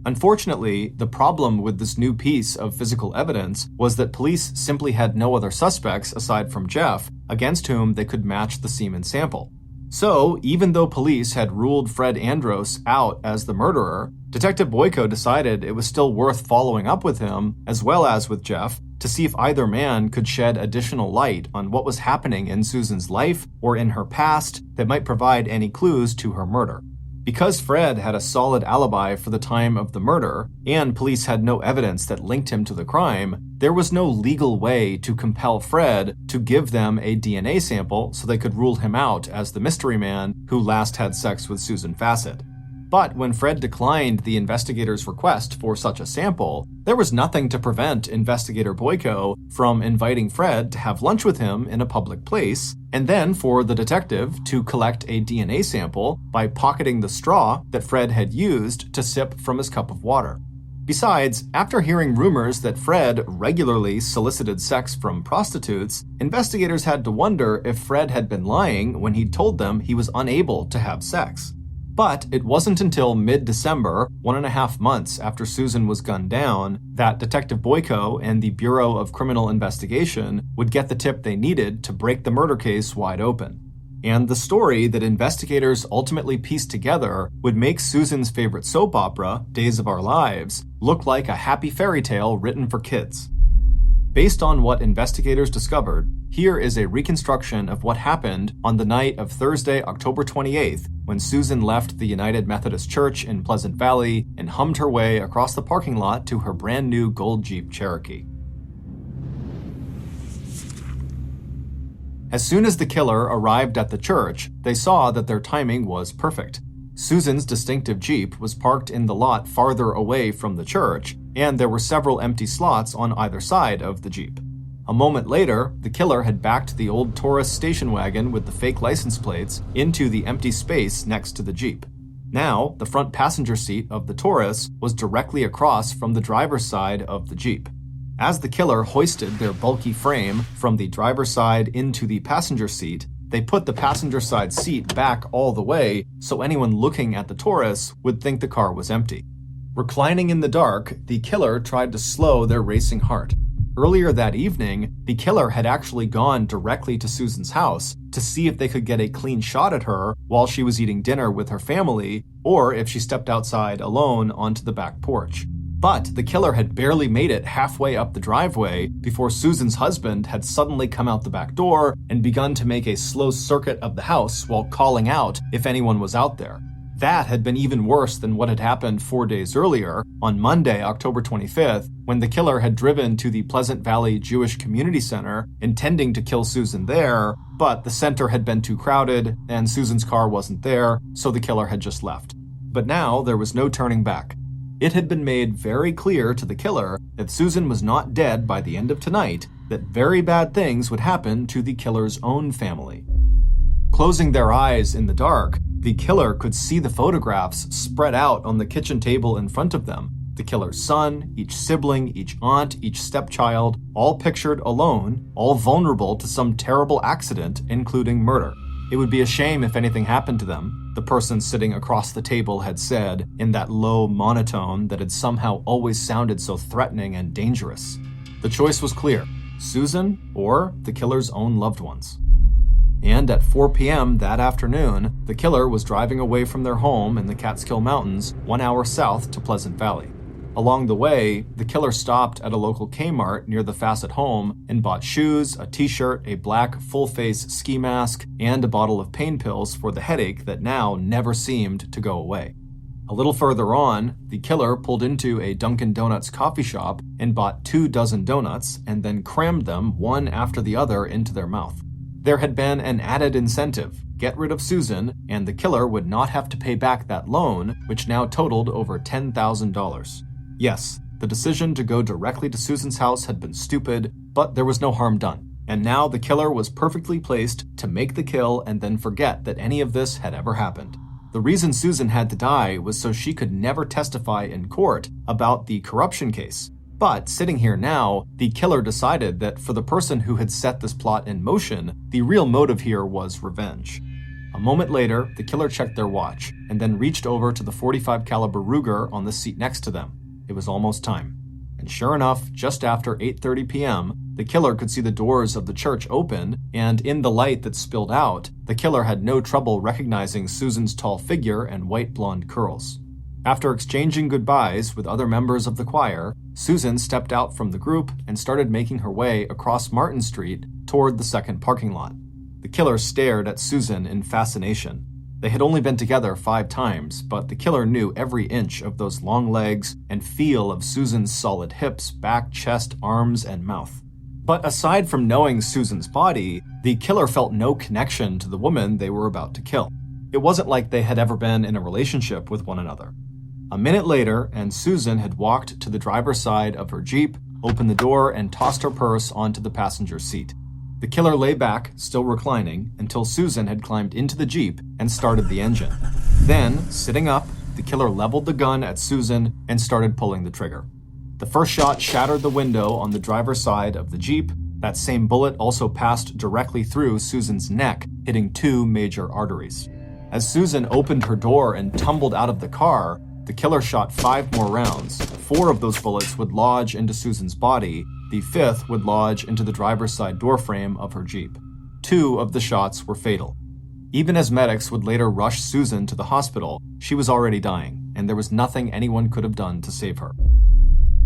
Unfortunately, the problem with this new piece of physical evidence was that police simply had no other suspects aside from Jeff against whom they could match the semen sample. So, even though police had ruled Fred Andros out as the murderer, Detective Boyko decided it was still worth following up with him, as well as with Jeff, to see if either man could shed additional light on what was happening in Susan's life or in her past that might provide any clues to her murder. Because Fred had a solid alibi for the time of the murder, and police had no evidence that linked him to the crime, there was no legal way to compel Fred to give them a DNA sample so they could rule him out as the mystery man who last had sex with Susan Fassett. But when Fred declined the investigators' request for such a sample, there was nothing to prevent Investigator Boyko from inviting Fred to have lunch with him in a public place, and then for the detective to collect a DNA sample by pocketing the straw that Fred had used to sip from his cup of water. Besides, after hearing rumors that Fred regularly solicited sex from prostitutes, investigators had to wonder if Fred had been lying when he'd told them he was unable to have sex. But it wasn't until mid-December, 1.5 months after Susan was gunned down, that Detective Boyko and the Bureau of Criminal Investigation would get the tip they needed to break the murder case wide open. And the story that investigators ultimately pieced together would make Susan's favorite soap opera, Days of Our Lives, look like a happy fairy tale written for kids. Based on what investigators discovered, here is a reconstruction of what happened on the night of Thursday, October 28th, when Susan left the United Methodist Church in Pleasant Valley and hummed her way across the parking lot to her brand new gold Jeep Cherokee. As soon as the killer arrived at the church, they saw that their timing was perfect. Susan's distinctive Jeep was parked in the lot farther away from the church, and there were several empty slots on either side of the Jeep. A moment later, the killer had backed the old Taurus station wagon with the fake license plates into the empty space next to the Jeep. Now, the front passenger seat of the Taurus was directly across from the driver's side of the Jeep. As the killer hoisted their bulky frame from the driver's side into the passenger seat, they put the passenger side seat back all the way so anyone looking at the Taurus would think the car was empty. Reclining in the dark, the killer tried to slow their racing heart. Earlier that evening, the killer had actually gone directly to Susan's house to see if they could get a clean shot at her while she was eating dinner with her family, or if she stepped outside alone onto the back porch. But the killer had barely made it halfway up the driveway before Susan's husband had suddenly come out the back door and begun to make a slow circuit of the house while calling out if anyone was out there. That had been even worse than what had happened 4 days earlier, on Monday, October 25th, when the killer had driven to the Pleasant Valley Jewish Community Center, intending to kill Susan there, but the center had been too crowded and Susan's car wasn't there, so the killer had just left. But now there was no turning back. It had been made very clear to the killer that Susan was not dead by the end of tonight, that very bad things would happen to the killer's own family. Closing their eyes in the dark, the killer could see the photographs spread out on the kitchen table in front of them. The killer's son, each sibling, each aunt, each stepchild, all pictured alone, all vulnerable to some terrible accident, including murder. It would be a shame if anything happened to them, the person sitting across the table had said in that low monotone that had somehow always sounded so threatening and dangerous. The choice was clear: Susan or the killer's own loved ones. And at 4 p.m. that afternoon, the killer was driving away from their home in the Catskill Mountains, 1 hour south to Pleasant Valley. Along the way, the killer stopped at a local Kmart near the Fassett home and bought shoes, a t-shirt, a black full-face ski mask, and a bottle of pain pills for the headache that now never seemed to go away. A little further on, the killer pulled into a Dunkin' Donuts coffee shop and bought 24 donuts and then crammed them one after the other into their mouth. There had been an added incentive: get rid of Susan, and the killer would not have to pay back that loan, which now totaled over $10,000. Yes, the decision to go directly to Susan's house had been stupid, but there was no harm done. And now the killer was perfectly placed to make the kill and then forget that any of this had ever happened. The reason Susan had to die was so she could never testify in court about the corruption case. But sitting here now, the killer decided that for the person who had set this plot in motion, the real motive here was revenge. A moment later, the killer checked their watch and then reached over to the .45 caliber Ruger on the seat next to them. It was almost time. And sure enough, just after 8:30 p.m., the killer could see the doors of the church open, and in the light that spilled out, the killer had no trouble recognizing Susan's tall figure and white blonde curls. After exchanging goodbyes with other members of the choir, Susan stepped out from the group and started making her way across Martin Street toward the second parking lot. The killer stared at Susan in fascination. They had only been together 5 times, but the killer knew every inch of those long legs and feel of Susan's solid hips, back, chest, arms, and mouth. But aside from knowing Susan's body, the killer felt no connection to the woman they were about to kill. It wasn't like they had ever been in a relationship with one another. A minute later, and Susan had walked to the driver's side of her Jeep, opened the door, and tossed her purse onto the passenger seat. The killer lay back, still reclining, until Susan had climbed into the Jeep and started the engine. Then, sitting up, the killer leveled the gun at Susan and started pulling the trigger. The first shot shattered the window on the driver's side of the Jeep. That same bullet also passed directly through Susan's neck, hitting 2 major arteries. As Susan opened her door and tumbled out of the car, the killer shot 5 more rounds. 4 of those bullets would lodge into Susan's body. The 5th would lodge into the driver's side doorframe of her Jeep. 2 of the shots were fatal. Even as medics would later rush Susan to the hospital, she was already dying, and there was nothing anyone could have done to save her.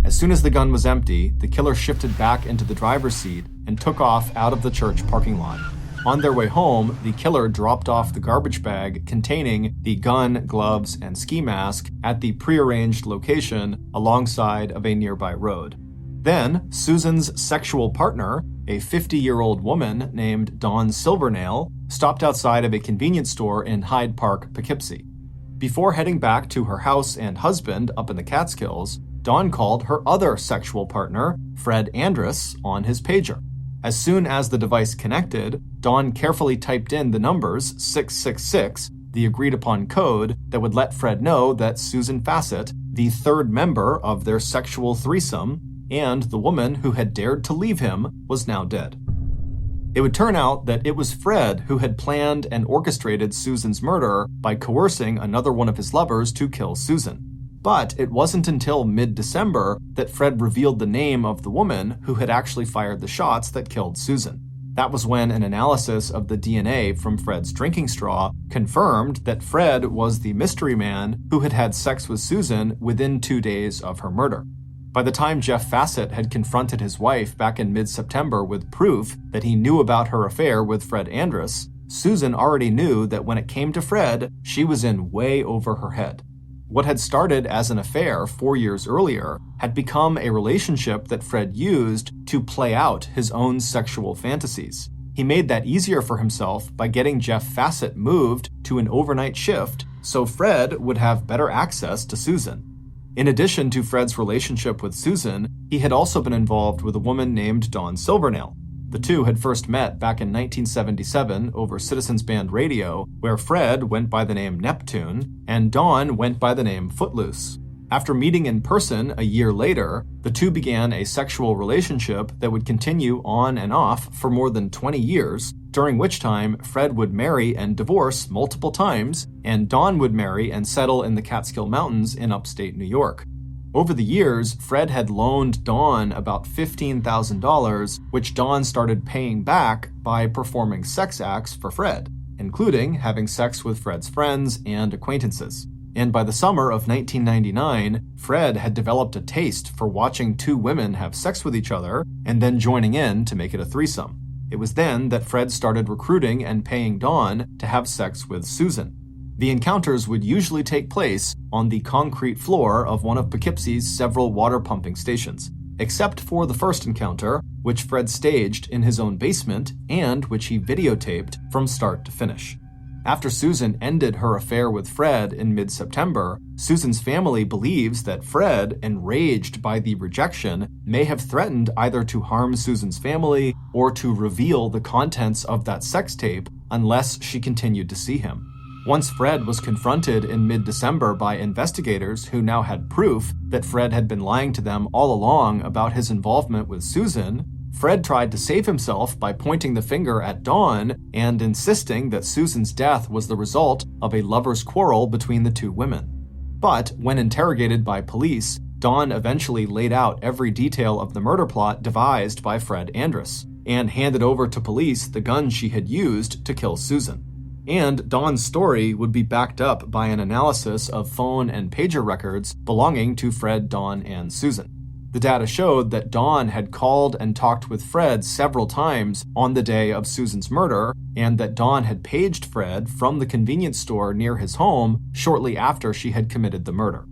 As soon as the gun was empty, the killer shifted back into the driver's seat and took off out of the church parking lot. On their way home, the killer dropped off the garbage bag containing the gun, gloves, and ski mask at the prearranged location alongside of a nearby road. Then, Susan's sexual partner, a 50-year-old woman named Dawn Silvernail, stopped outside of a convenience store in Hyde Park, Poughkeepsie. Before heading back to her house and husband up in the Catskills, Dawn called her other sexual partner, Fred Andrus, on his pager. As soon as the device connected, Dawn carefully typed in the numbers 666, the agreed-upon code that would let Fred know that Susan Fassett, the 3rd member of their sexual threesome, and the woman who had dared to leave him, was now dead. It would turn out that it was Fred who had planned and orchestrated Susan's murder by coercing another one of his lovers to kill Susan. But it wasn't until mid-December that Fred revealed the name of the woman who had actually fired the shots that killed Susan. That was when an analysis of the DNA from Fred's drinking straw confirmed that Fred was the mystery man who had had sex with Susan within 2 days of her murder. By the time Jeff Fassett had confronted his wife back in mid-September with proof that he knew about her affair with Fred Andrus, Susan already knew that when it came to Fred, she was in way over her head. What had started as an affair 4 years earlier had become a relationship that Fred used to play out his own sexual fantasies. He made that easier for himself by getting Jeff Fassett moved to an overnight shift so Fred would have better access to Susan. In addition to Fred's relationship with Susan, he had also been involved with a woman named Dawn Silvernail. The two had first met back in 1977 over Citizens Band Radio, where Fred went by the name Neptune and Dawn went by the name Footloose. After meeting in person a year later, the two began a sexual relationship that would continue on and off for more than 20 years, during which time Fred would marry and divorce multiple times, and Dawn would marry and settle in the Catskill Mountains in upstate New York. Over the years, Fred had loaned Dawn about $15,000, which Dawn started paying back by performing sex acts for Fred, including having sex with Fred's friends and acquaintances. And by the summer of 1999, Fred had developed a taste for watching 2 women have sex with each other and then joining in to make it a threesome. It was then that Fred started recruiting and paying Dawn to have sex with Susan. The encounters would usually take place on the concrete floor of one of Poughkeepsie's several water pumping stations, except for the first encounter, which Fred staged in his own basement and which he videotaped from start to finish. After Susan ended her affair with Fred in mid-September, Susan's family believes that Fred, enraged by the rejection, may have threatened either to harm Susan's family or to reveal the contents of that sex tape unless she continued to see him. Once Fred was confronted in mid-December by investigators who now had proof that Fred had been lying to them all along about his involvement with Susan, Fred tried to save himself by pointing the finger at Dawn and insisting that Susan's death was the result of a lover's quarrel between the two women. But when interrogated by police, Dawn eventually laid out every detail of the murder plot devised by Fred Andrus and handed over to police the gun she had used to kill Susan. And Dawn's story would be backed up by an analysis of phone and pager records belonging to Fred, Dawn, and Susan. The data showed that Dawn had called and talked with Fred several times on the day of Susan's murder, and that Dawn had paged Fred from the convenience store near his home shortly after she had committed the murder.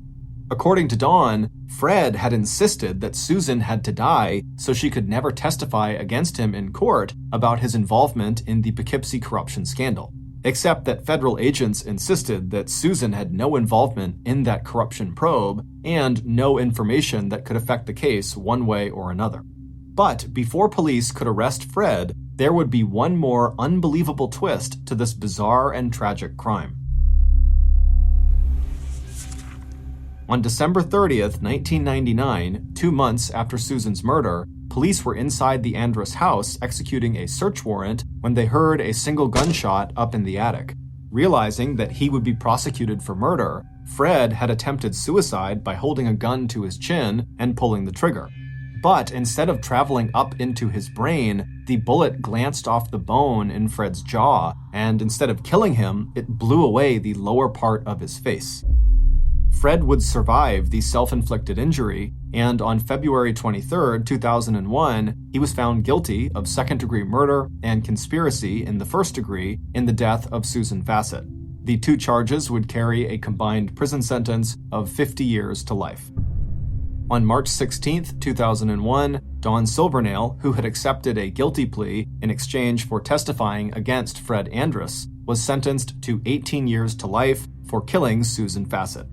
According to Dawn, Fred had insisted that Susan had to die so she could never testify against him in court about his involvement in the Poughkeepsie corruption scandal. Except that federal agents insisted that Susan had no involvement in that corruption probe and no information that could affect the case one way or another. But before police could arrest Fred, there would be one more unbelievable twist to this bizarre and tragic crime. On December 30th, 1999, 2 months after Susan's murder, police were inside the Andrus house executing a search warrant when they heard a single gunshot up in the attic. Realizing that he would be prosecuted for murder, Fred had attempted suicide by holding a gun to his chin and pulling the trigger. But instead of traveling up into his brain, the bullet glanced off the bone in Fred's jaw, and instead of killing him, it blew away the lower part of his face. Fred would survive the self-inflicted injury, and on February 23, 2001, he was found guilty of second-degree murder and conspiracy in the first degree in the death of Susan Fassett. The two charges would carry a combined prison sentence of 50 years to life. On March 16, 2001, Dawn Silvernail, who had accepted a guilty plea in exchange for testifying against Fred Andrus, was sentenced to 18 years to life for killing Susan Fassett.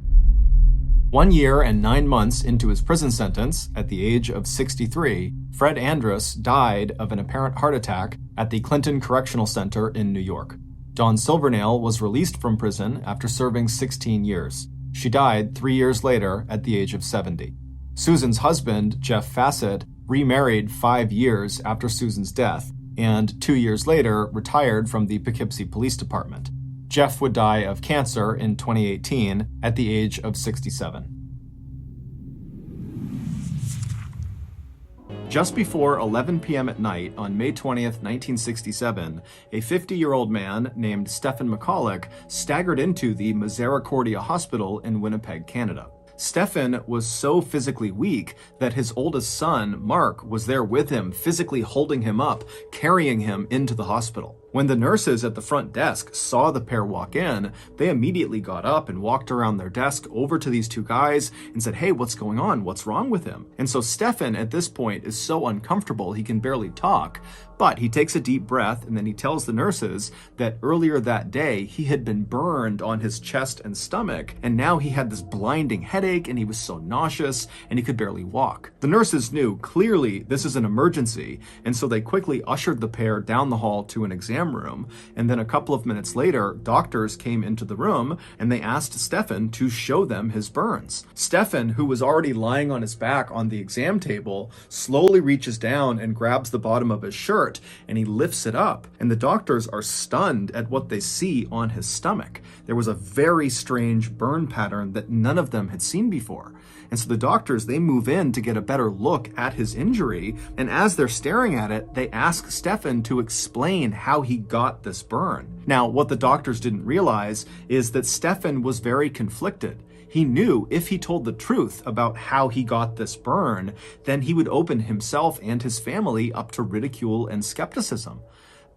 1 year and 9 months into his prison sentence, at the age of 63, Fred Andrus died of an apparent heart attack at the Clinton Correctional Center in New York. Dawn Silvernail was released from prison after serving 16 years. She died 3 years later at the age of 70. Susan's husband, Jeff Fassett, remarried 5 years after Susan's death, and 2 years later retired from the Poughkeepsie Police Department. Jeff would die of cancer in 2018 at the age of 67. Just before 11 p.m. at night on May 20th, 1967, a 50-year-old man named Stephen McCulloch staggered into the Misericordia Hospital in Winnipeg, Canada. Stephen was so physically weak that his oldest son, Mark, was there with him, physically holding him up, carrying him into the hospital. When the nurses at the front desk saw the pair walk in, they immediately got up and walked around their desk over to these two guys and said, "Hey, what's going on? What's wrong with him?" And so Stephen at this point is so uncomfortable he can barely talk, but he takes a deep breath and then he tells the nurses that earlier that day he had been burned on his chest and stomach, and now he had this blinding headache and he was so nauseous and he could barely walk. The nurses knew clearly this is an emergency, and so they quickly ushered the pair down the hall to an exam room, and then a couple of minutes later, doctors came into the room and they asked Stephen to show them his burns. Stephen, who was already lying on his back on the exam table, slowly reaches down and grabs the bottom of his shirt and he lifts it up, and the doctors are stunned at what they see on his stomach. There was a very strange burn pattern that none of them had seen before. And so the doctors, they move in to get a better look at his injury, and as they're staring at it, they ask Stephen to explain how he got this burn. Now, what the doctors didn't realize is that Stephen was very conflicted. He knew if he told the truth about how he got this burn, then he would open himself and his family up to ridicule and skepticism.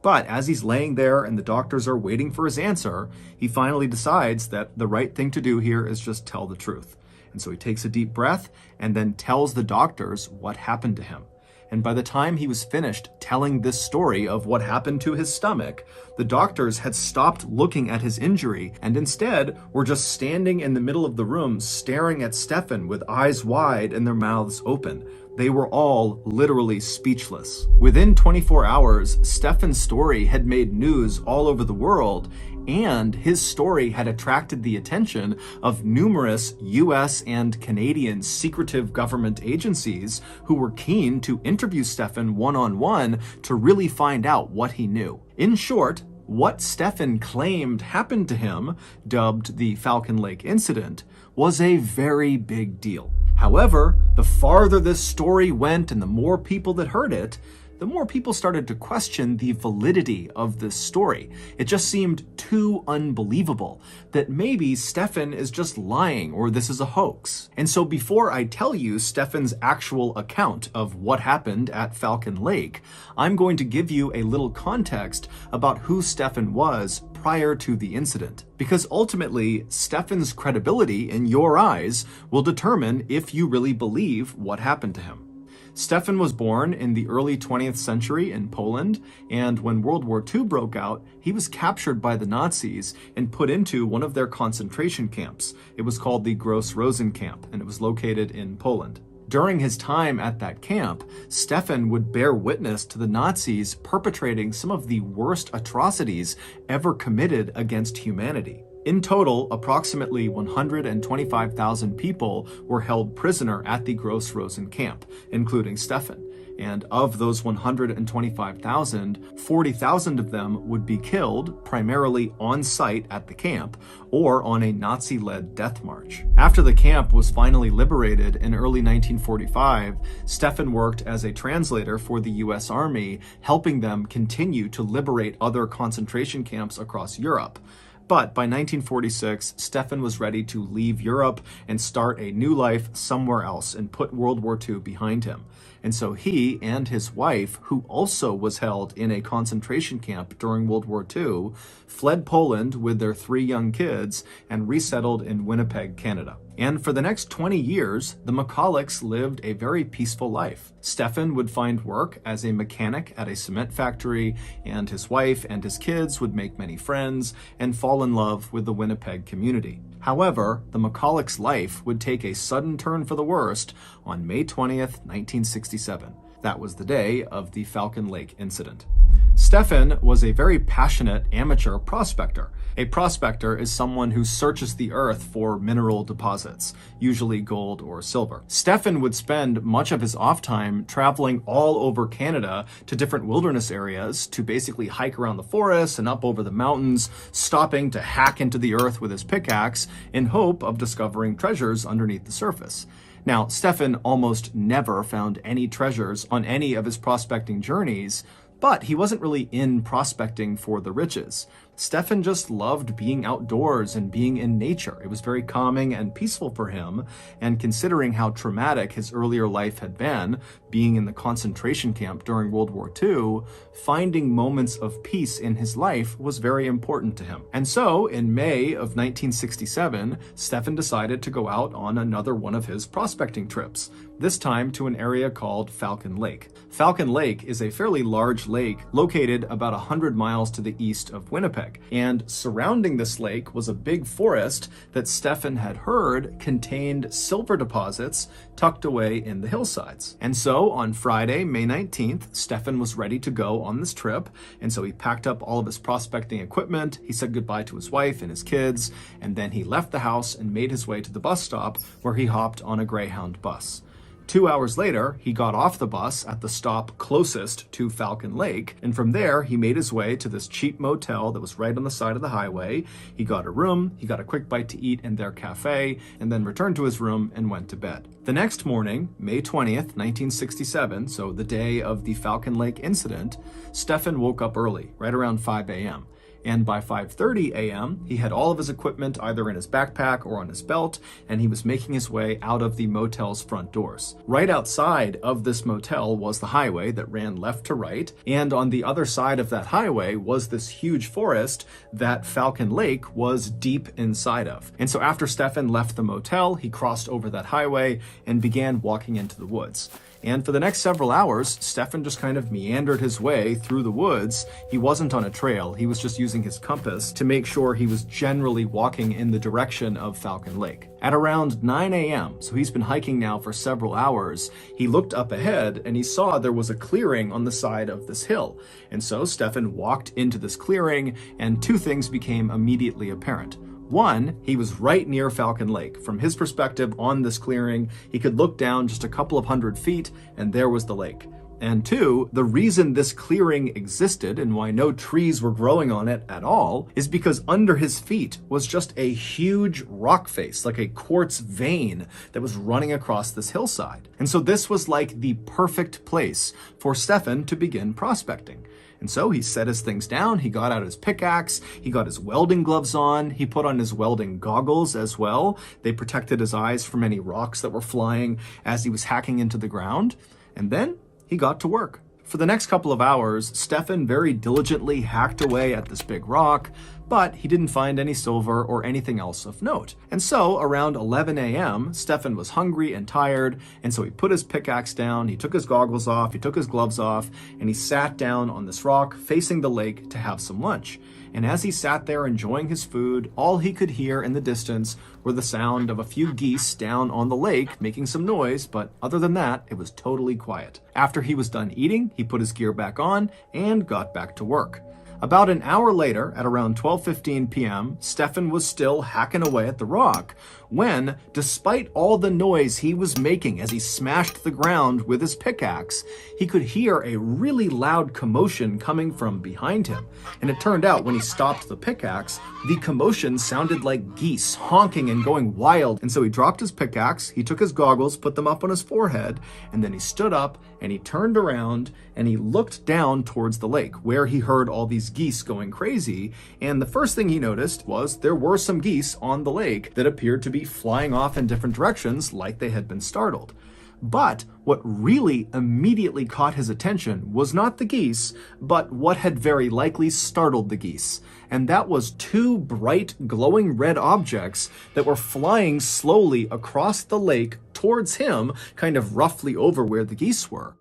But as he's laying there and the doctors are waiting for his answer, he finally decides that the right thing to do here is just tell the truth. And so he takes a deep breath and then tells the doctors what happened to him. And by the time he was finished telling this story of what happened to his stomach, the doctors had stopped looking at his injury and instead were just standing in the middle of the room staring at Stephen with eyes wide and their mouths open. They were all literally speechless. Within 24 hours, Stephen's story had made news all over the world, and his story had attracted the attention of numerous US and Canadian secretive government agencies who were keen to interview Stefan one-on-one to really find out what he knew. In short, what Stefan claimed happened to him, dubbed the Falcon Lake incident, was a very big deal. However, the farther this story went and the more people that heard it, the more people started to question the validity of this story. It just seemed too unbelievable that maybe Stefan is just lying or this is a hoax. And so before I tell you Stefan's actual account of what happened at Falcon Lake, I'm going to give you a little context about who Stefan was prior to the incident. Because ultimately, Stefan's credibility in your eyes will determine if you really believe what happened to him. Stefan was born in the early 20th century in Poland, and when World War II broke out, he was captured by the Nazis and put into one of their concentration camps. It was called the Gross Rosen camp, and it was located in Poland. During his time at that camp, Stefan would bear witness to the Nazis perpetrating some of the worst atrocities ever committed against humanity. In total, approximately 125,000 people were held prisoner at the Gross Rosen camp, including Stefan. And of those 125,000, 40,000 of them would be killed, primarily on site at the camp, or on a Nazi-led death march. After the camp was finally liberated in early 1945, Stefan worked as a translator for the US Army, helping them continue to liberate other concentration camps across Europe. But by 1946, Stefan was ready to leave Europe and start a new life somewhere else and put World War II behind him. And so he and his wife, who also was held in a concentration camp during World War II, fled Poland with their 3 young kids and resettled in Winnipeg, Canada. And for the next 20 years, the McCullochs lived a very peaceful life. Stefan would find work as a mechanic at a cement factory, and his wife and his kids would make many friends and fall in love with the Winnipeg community. However, the McCullochs' life would take a sudden turn for the worst on May 20th, 1967. That was the day of the Falcon Lake incident. Stefan was a very passionate amateur prospector. A prospector is someone who searches the earth for mineral deposits, usually gold or silver. Stefan would spend much of his off time traveling all over Canada to different wilderness areas to basically hike around the forests and up over the mountains, stopping to hack into the earth with his pickaxe in hope of discovering treasures underneath the surface. Now, Stefan almost never found any treasures on any of his prospecting journeys, but he wasn't really in prospecting for the riches. Stefan just loved being outdoors and being in nature. It was very calming and peaceful for him, and considering how traumatic his earlier life had been, being in the concentration camp during World War II, finding moments of peace in his life was very important to him. And so, in May of 1967, Stefan decided to go out on another one of his prospecting trips, this time to an area called Falcon Lake. Falcon Lake is a fairly large lake located about 100 miles to the east of Winnipeg, and surrounding this lake was a big forest that Stefan had heard contained silver deposits tucked away in the hillsides. And so on Friday, May 19th, Stefan was ready to go on this trip, and so he packed up all of his prospecting equipment, he said goodbye to his wife and his kids, and then he left the house and made his way to the bus stop where he hopped on a Greyhound bus. 2 hours later, he got off the bus at the stop closest to Falcon Lake, and from there, he made his way to this cheap motel that was right on the side of the highway. He got a room, he got a quick bite to eat in their cafe, and then returned to his room and went to bed. The next morning, May 20th, 1967, so the day of the Falcon Lake incident, Stefan woke up early, right around 5 a.m. And by 5:30 a.m., he had all of his equipment either in his backpack or on his belt, and he was making his way out of the motel's front doors. Right outside of this motel was the highway that ran left to right, and on the other side of that highway was this huge forest that Falcon Lake was deep inside of. And so after Stefan left the motel, he crossed over that highway and began walking into the woods. And for the next several hours, Stefan just kind of meandered his way through the woods. He wasn't on a trail. He was just using his compass to make sure he was generally walking in the direction of Falcon Lake. At around 9 a.m., so he's been hiking now for several hours, he looked up ahead and he saw there was a clearing on the side of this hill. And so Stefan walked into this clearing, and two things became immediately apparent. One, he was right near Falcon Lake. From his perspective on this clearing, he could look down just a couple of 100 feet, and there was the lake. And two, the reason this clearing existed and why no trees were growing on it at all is because under his feet was just a huge rock face, like a quartz vein that was running across this hillside. And so this was like the perfect place for Stefan to begin prospecting. And so he set his things down, he got out his pickaxe, he got his welding gloves on, he put on his welding goggles as well. They protected his eyes from any rocks that were flying as he was hacking into the ground. And then he got to work. For the next couple of hours, Stefan very diligently hacked away at this big rock, but he didn't find any silver or anything else of note. And so around 11 a.m., Stefan was hungry and tired, and so he put his pickaxe down, he took his goggles off, he took his gloves off, and he sat down on this rock facing the lake to have some lunch. And as he sat there enjoying his food, all he could hear in the distance were the sound of a few geese down on the lake making some noise, but other than that, it was totally quiet. After he was done eating, he put his gear back on and got back to work. About an hour later, at around 12:15 p.m., Stefan was still hacking away at the rock when, despite all the noise he was making as he smashed the ground with his pickaxe, he could hear a really loud commotion coming from behind him. And it turned out when he stopped the pickaxe, the commotion sounded like geese honking and going wild. And so he dropped his pickaxe, he took his goggles, put them up on his forehead, and then he stood up and he turned around and he looked down towards the lake where he heard all these geese going crazy. And the first thing he noticed was there were some geese on the lake that appeared to be flying off in different directions like they had been startled. But what really immediately caught his attention was not the geese, but what had very likely startled the geese. And that was two bright, glowing red objects that were flying slowly across the lake towards him, kind of roughly over where the geese were.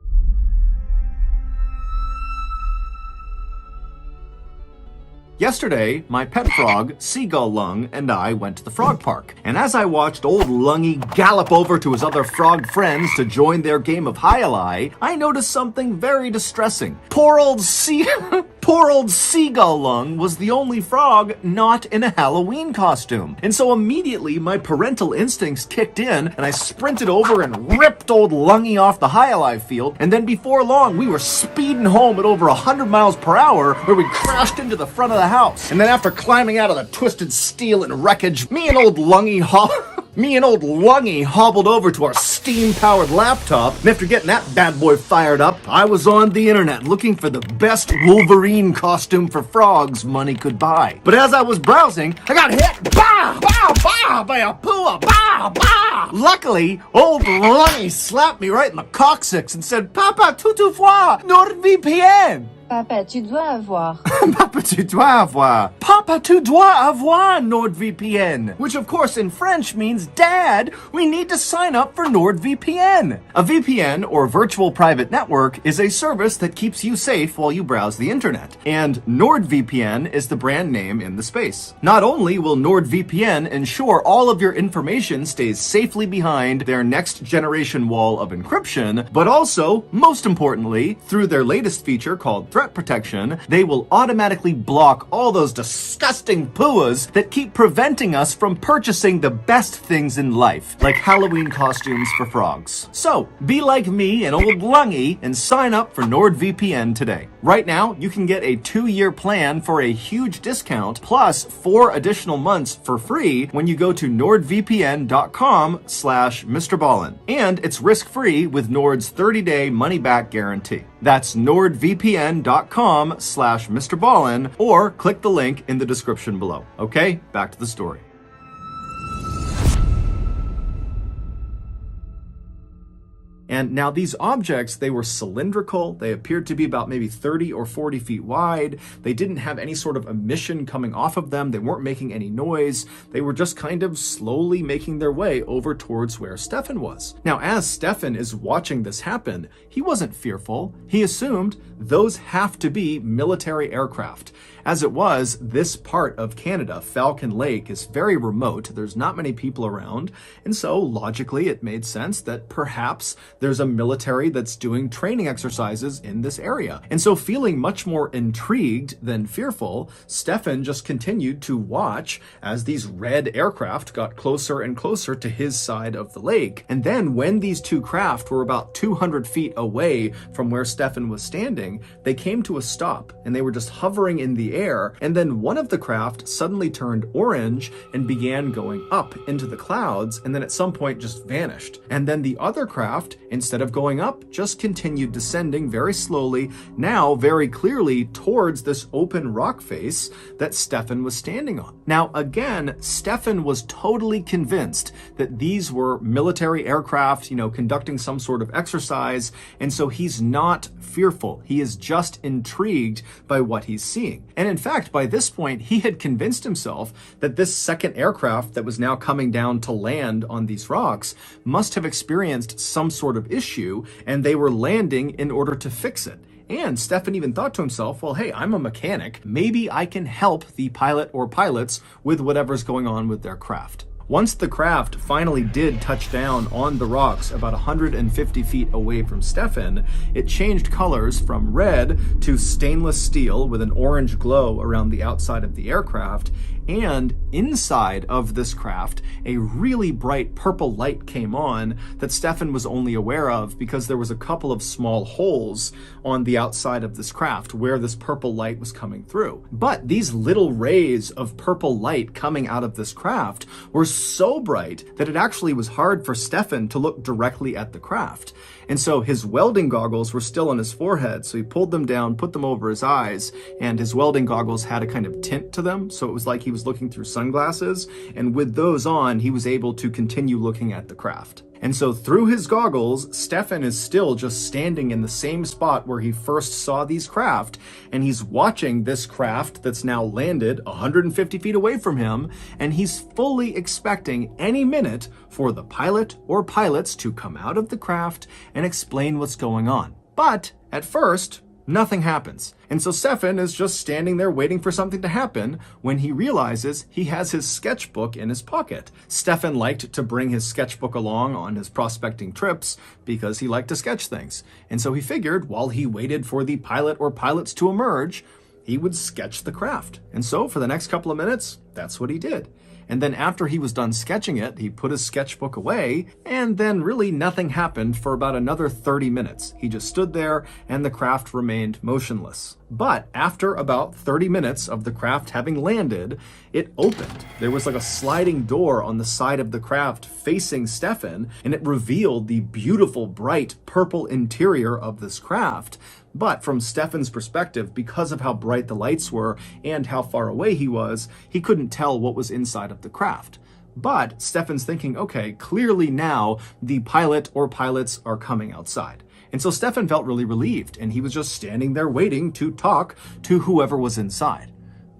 Yesterday, my pet frog, Seagull Lung, and I went to the frog park. And as I watched old Lungy gallop over to his other frog friends to join their game of Hi-Li, I noticed something very distressing. Poor old Seagull Lung was the only frog not in a Halloween costume. And so immediately my parental instincts kicked in and I sprinted over and ripped old Lungy off the Hi-Li field. And then before long, we were speeding home at over 100 miles per hour where we crashed into the front of the house. And then after climbing out of the twisted steel and wreckage, me and old Lungy hobbled over to our steam-powered laptop, and after getting that bad boy fired up, I was on the internet looking for the best Wolverine costume for frogs money could buy. But as I was browsing, I got hit, by a pua, Luckily, old Lungy slapped me right in the coccyx and said, "Papa, tu vois, NordVPN." Papa, tu dois avoir. Papa, tu dois avoir. Papa, tu dois avoir NordVPN. Which, of course, in French means, Dad, we need to sign up for NordVPN. A VPN, or virtual private network, is a service that keeps you safe while you browse the internet. And NordVPN is the brand name in the space. Not only will NordVPN ensure all of your information stays safely behind their next generation wall of encryption, but also, most importantly, through their latest feature called Threat Protection, they will automatically block all those disgusting puas that keep preventing us from purchasing the best things in life, like Halloween costumes for frogs. So, be like me and old Lungy and sign up for NordVPN today. Right now, you can get a 2-year plan for a huge discount, plus 4 additional months for free when you go to nordvpn.com/MrBallen. And it's risk-free with Nord's 30-day money-back guarantee. That's nordvpn.com/MrBallen, or click the link in the description below. Okay, back to the story. And now these objects, they were cylindrical. They appeared to be about maybe 30 or 40 feet wide. They didn't have any sort of emission coming off of them. They weren't making any noise. They were just kind of slowly making their way over towards where Stefan was. Now, as Stefan is watching this happen, he wasn't fearful. He assumed those have to be military aircraft. As it was, this part of Canada, Falcon Lake, is very remote. There's not many people around. And so logically, it made sense that perhaps there's a military that's doing training exercises in this area. And so feeling much more intrigued than fearful, Stefan just continued to watch as these red aircraft got closer and closer to his side of the lake. And then when these two craft were about 200 feet away from where Stefan was standing, they came to a stop and they were just hovering in the air. And then one of the craft suddenly turned orange and began going up into the clouds, and then at some point just vanished. And then the other craft, instead of going up, just continued descending very slowly, now very clearly towards this open rock face that Stefan was standing on. Now again, Stefan was totally convinced that these were military aircraft, conducting some sort of exercise, and so he's not fearful. He is just intrigued by what he's seeing. And in fact, by this point, he had convinced himself that this second aircraft that was now coming down to land on these rocks must have experienced some sort of issue, and they were landing in order to fix it. And Stefan even thought to himself, well, hey, I'm a mechanic. Maybe I can help the pilot or pilots with whatever's going on with their craft. Once the craft finally did touch down on the rocks about 150 feet away from Stefan, it changed colors from red to stainless steel with an orange glow around the outside of the aircraft. And inside of this craft, a really bright purple light came on that Stefan was only aware of because there was a couple of small holes on the outside of this craft where this purple light was coming through. But these little rays of purple light coming out of this craft were so bright that it actually was hard for Stefan to look directly at the craft. And so his welding goggles were still on his forehead, so he pulled them down, put them over his eyes, and his welding goggles had a kind of tint to them, so it was like he was looking through sunglasses, and with those on, he was able to continue looking at the craft. And so through his goggles, Stefan is still just standing in the same spot where he first saw these craft, and he's watching this craft that's now landed 150 feet away from him, and he's fully expecting any minute for the pilot or pilots to come out of the craft and explain what's going on. But at first, nothing happens. And so Stefan is just standing there waiting for something to happen when he realizes he has his sketchbook in his pocket. Stefan liked to bring his sketchbook along on his prospecting trips because he liked to sketch things. And so he figured while he waited for the pilot or pilots to emerge, he would sketch the craft. And so for the next couple of minutes, that's what he did. And then after he was done sketching it, he put his sketchbook away, and then really nothing happened for about another 30 minutes. He just stood there, and the craft remained motionless. But after about 30 minutes of the craft having landed, it opened. There was like a sliding door on the side of the craft facing Stefan, and it revealed the beautiful, bright purple interior of this craft. But from Stefan's perspective, because of how bright the lights were and how far away he was, he couldn't tell what was inside of the craft. But Stefan's thinking, okay, clearly now the pilot or pilots are coming outside. And so Stefan felt really relieved, and he was just standing there waiting to talk to whoever was inside.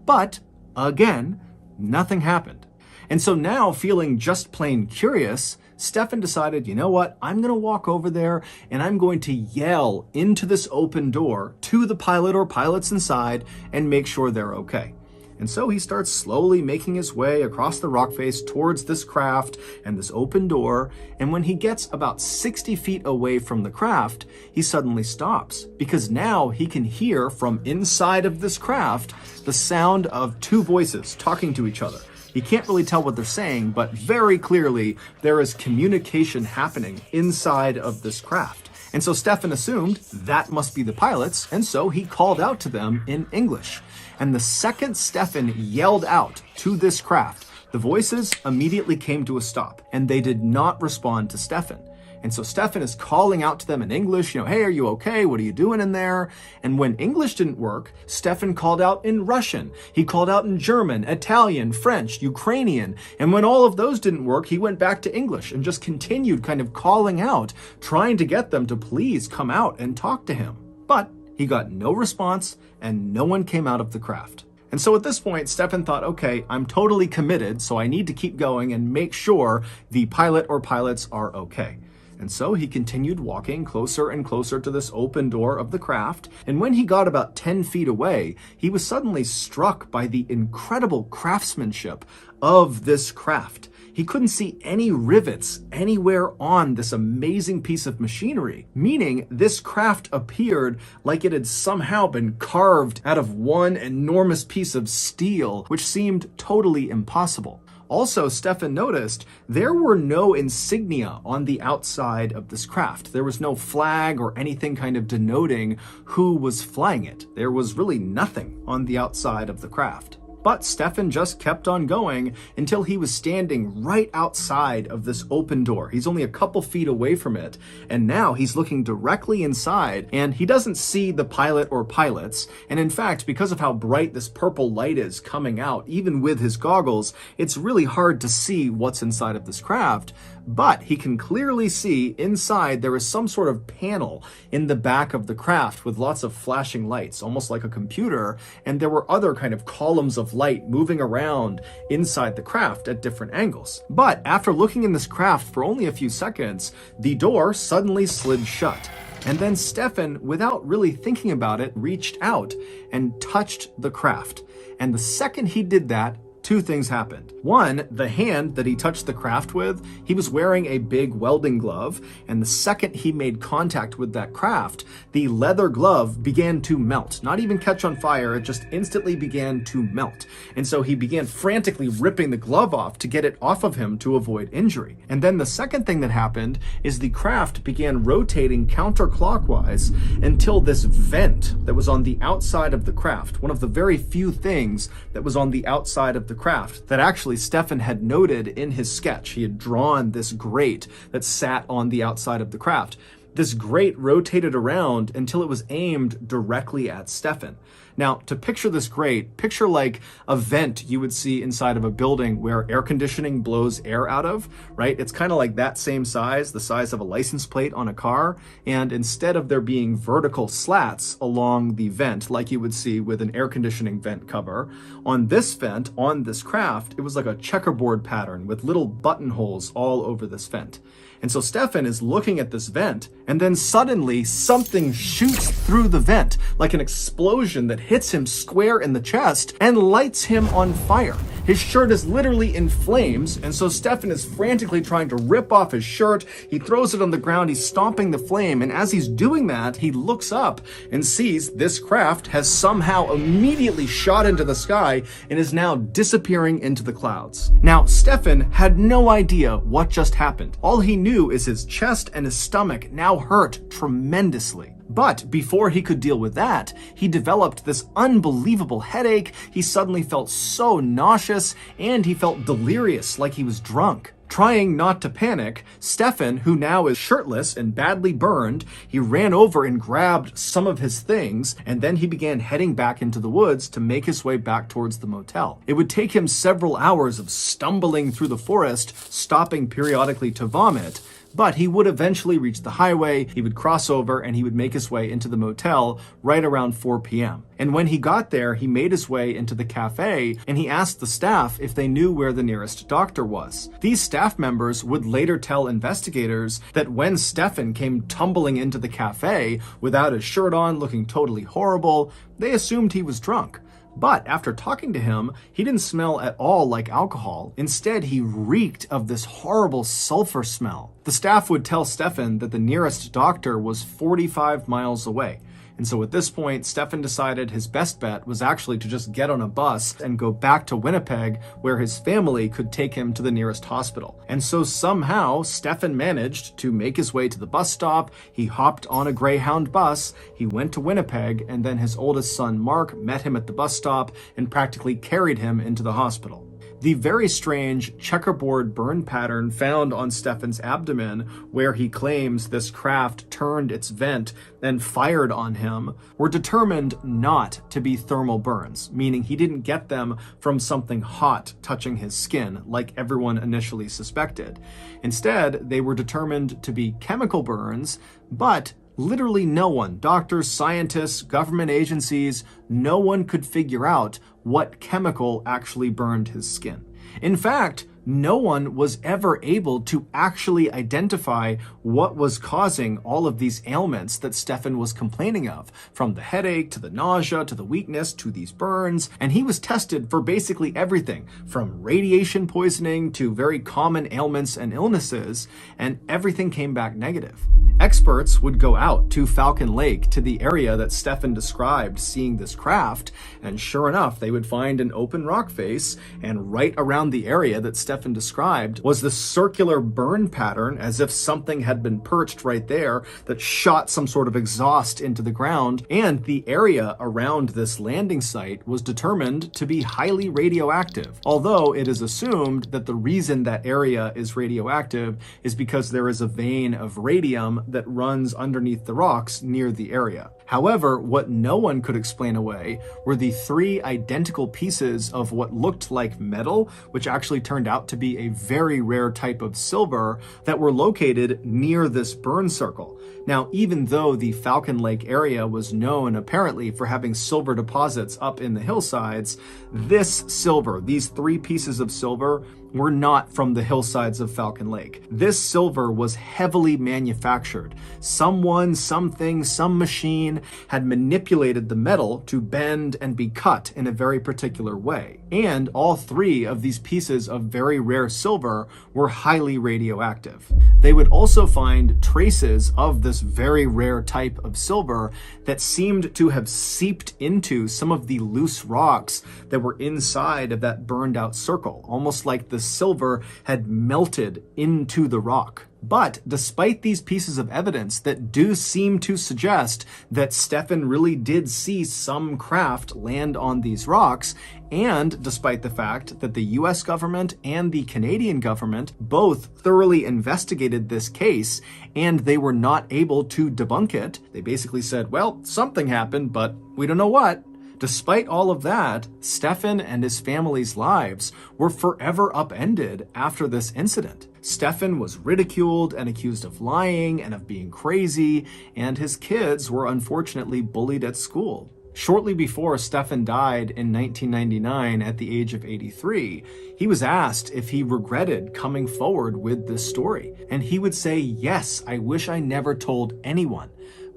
But again, nothing happened. And so now, feeling just plain curious, Stefan decided, you know what, I'm going to walk over there and I'm going to yell into this open door to the pilot or pilots inside and make sure they're okay. And so he starts slowly making his way across the rock face towards this craft and this open door. And when he gets about 60 feet away from the craft, he suddenly stops because now he can hear from inside of this craft the sound of two voices talking to each other. He can't really tell what they're saying, but very clearly there is communication happening inside of this craft. And so Stefan assumed that must be the pilots, and so he called out to them in English. And the second Stefan yelled out to this craft, the voices immediately came to a stop, and they did not respond to Stefan. And so Stefan is calling out to them in English, hey, are you okay? What are you doing in there? And when English didn't work, Stefan called out in Russian. He called out in German, Italian, French, Ukrainian. And when all of those didn't work, he went back to English and just continued kind of calling out, trying to get them to please come out and talk to him. But he got no response and no one came out of the craft. And so at this point, Stefan thought, okay, I'm totally committed, so I need to keep going and make sure the pilot or pilots are okay. And so he continued walking closer and closer to this open door of the craft, and when he got about 10 feet away, he was suddenly struck by the incredible craftsmanship of this craft. He couldn't see any rivets anywhere on this amazing piece of machinery, meaning this craft appeared like it had somehow been carved out of one enormous piece of steel, which seemed totally impossible. Also, Stefan noticed there were no insignia on the outside of this craft. There was no flag or anything kind of denoting who was flying it. There was really nothing on the outside of the craft. But Stefan just kept on going until he was standing right outside of this open door. He's only a couple feet away from it, and now he's looking directly inside, and he doesn't see the pilot or pilots. And in fact, because of how bright this purple light is coming out, even with his goggles, it's really hard to see what's inside of this craft. But he can clearly see inside there is some sort of panel in the back of the craft with lots of flashing lights, almost like a computer, and there were other kind of columns of light moving around inside the craft at different angles. But after looking in this craft for only a few seconds, the door suddenly slid shut. And then Stefan, without really thinking about it, reached out and touched the craft. And the second he did that, two things happened. One, the hand that he touched the craft with, he was wearing a big welding glove, and the second he made contact with that craft, the leather glove began to melt. Not even catch on fire, it just instantly began to melt. And so he began frantically ripping the glove off to get it off of him to avoid injury. And then the second thing that happened is the craft began rotating counterclockwise until this vent that was on the outside of the craft, one of the very few things that was on the outside of the craft that actually Stefan had noted in his sketch. He had drawn this grate that sat on the outside of the craft. This grate rotated around until it was aimed directly at Stefan. Now, to picture this grate, picture like a vent you would see inside of a building where air conditioning blows air out of, right? It's kind of like that same size, the size of a license plate on a car. And instead of there being vertical slats along the vent, like you would see with an air conditioning vent cover, on this vent, on this craft, it was like a checkerboard pattern with little buttonholes all over this vent. And so Stefan is looking at this vent, and then suddenly something shoots through the vent, like an explosion that hits him square in the chest and lights him on fire. His shirt is literally in flames, and so Stefan is frantically trying to rip off his shirt. He throws it on the ground, he's stomping the flame, and as he's doing that, he looks up and sees this craft has somehow immediately shot into the sky and is now disappearing into the clouds. Now, Stefan had no idea what just happened. All he knew is his chest and his stomach now hurt tremendously. But before he could deal with that, he developed this unbelievable headache. He suddenly felt so nauseous, and he felt delirious, like he was drunk. Trying not to panic, Stefan, who now is shirtless and badly burned, he ran over and grabbed some of his things, and then he began heading back into the woods to make his way back towards the motel. It would take him several hours of stumbling through the forest, stopping periodically to vomit, but he would eventually reach the highway, he would cross over, and he would make his way into the motel right around 4 p.m. And when he got there, he made his way into the cafe, and he asked the staff if they knew where the nearest doctor was. These staff members would later tell investigators that when Stefan came tumbling into the cafe without his shirt on, looking totally horrible, they assumed he was drunk. But after talking to him, he didn't smell at all like alcohol. Instead, he reeked of this horrible sulfur smell. The staff would tell Stefan that the nearest doctor was 45 miles away. And so at this point, Stefan decided his best bet was actually to just get on a bus and go back to Winnipeg, where his family could take him to the nearest hospital. And so somehow, Stefan managed to make his way to the bus stop. He hopped on a Greyhound bus, he went to Winnipeg, and then his oldest son, Mark, met him at the bus stop and practically carried him into the hospital. The very strange checkerboard burn pattern found on Stefan's abdomen, where he claims this craft turned its vent and fired on him, were determined not to be thermal burns, meaning he didn't get them from something hot touching his skin like everyone initially suspected. Instead, they were determined to be chemical burns, but literally no one, doctors, scientists, government agencies, no one could figure out what chemical actually burned his skin. In fact, no one was ever able to actually identify what was causing all of these ailments that Stefan was complaining of, from the headache to the nausea to the weakness to these burns. And he was tested for basically everything from radiation poisoning to very common ailments and illnesses, and everything came back negative. Experts would go out to Falcon Lake, to the area that Stefan described seeing this craft, and sure enough, they would find an open rock face, and right around the area that Stefan described was this circular burn pattern, as if something had been perched right there that shot some sort of exhaust into the ground, and the area around this landing site was determined to be highly radioactive, although it is assumed that the reason that area is radioactive is because there is a vein of radium that runs underneath the rocks near the area. However, what no one could explain away were the 3 identical pieces of what looked like metal, which actually turned out to be a very rare type of silver, that were located near this burn circle. Now, even though the Falcon Lake area was known apparently for having silver deposits up in the hillsides, this silver, these 3 pieces of silver, were not from the hillsides of Falcon Lake. This silver was heavily manufactured. Someone, something, some machine had manipulated the metal to bend and be cut in a very particular way. And all 3 of these pieces of very rare silver were highly radioactive. They would also find traces of this very rare type of silver that seemed to have seeped into some of the loose rocks that were inside of that burned out circle, almost like the silver had melted into the rock. But despite these pieces of evidence that do seem to suggest that Stefan really did see some craft land on these rocks, and despite the fact that the US government and the Canadian government both thoroughly investigated this case and they were not able to debunk it, they basically said, well, something happened, but we don't know what. Despite all of that, Stefan and his family's lives were forever upended after this incident. Stefan was ridiculed and accused of lying and of being crazy, and his kids were unfortunately bullied at school. Shortly before Stefan died in 1999 at the age of 83, he was asked if he regretted coming forward with this story. And he would say, yes, I wish I never told anyone.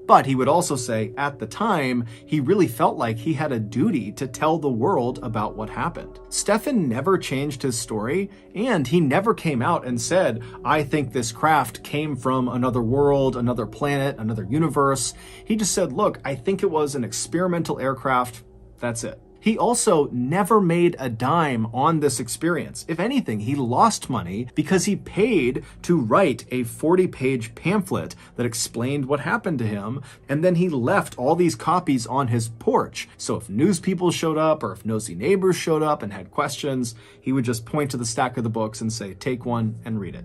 But he would also say, at the time, he really felt like he had a duty to tell the world about what happened. Stefan never changed his story, and he never came out and said, I think this craft came from another world, another planet, another universe. He just said, look, I think it was an experimental aircraft. That's it. He also never made a dime on this experience. If anything, he lost money because he paid to write a 40-page pamphlet that explained what happened to him, and then he left all these copies on his porch. So if news people showed up or if nosy neighbors showed up and had questions, he would just point to the stack of the books and say, take one and read it.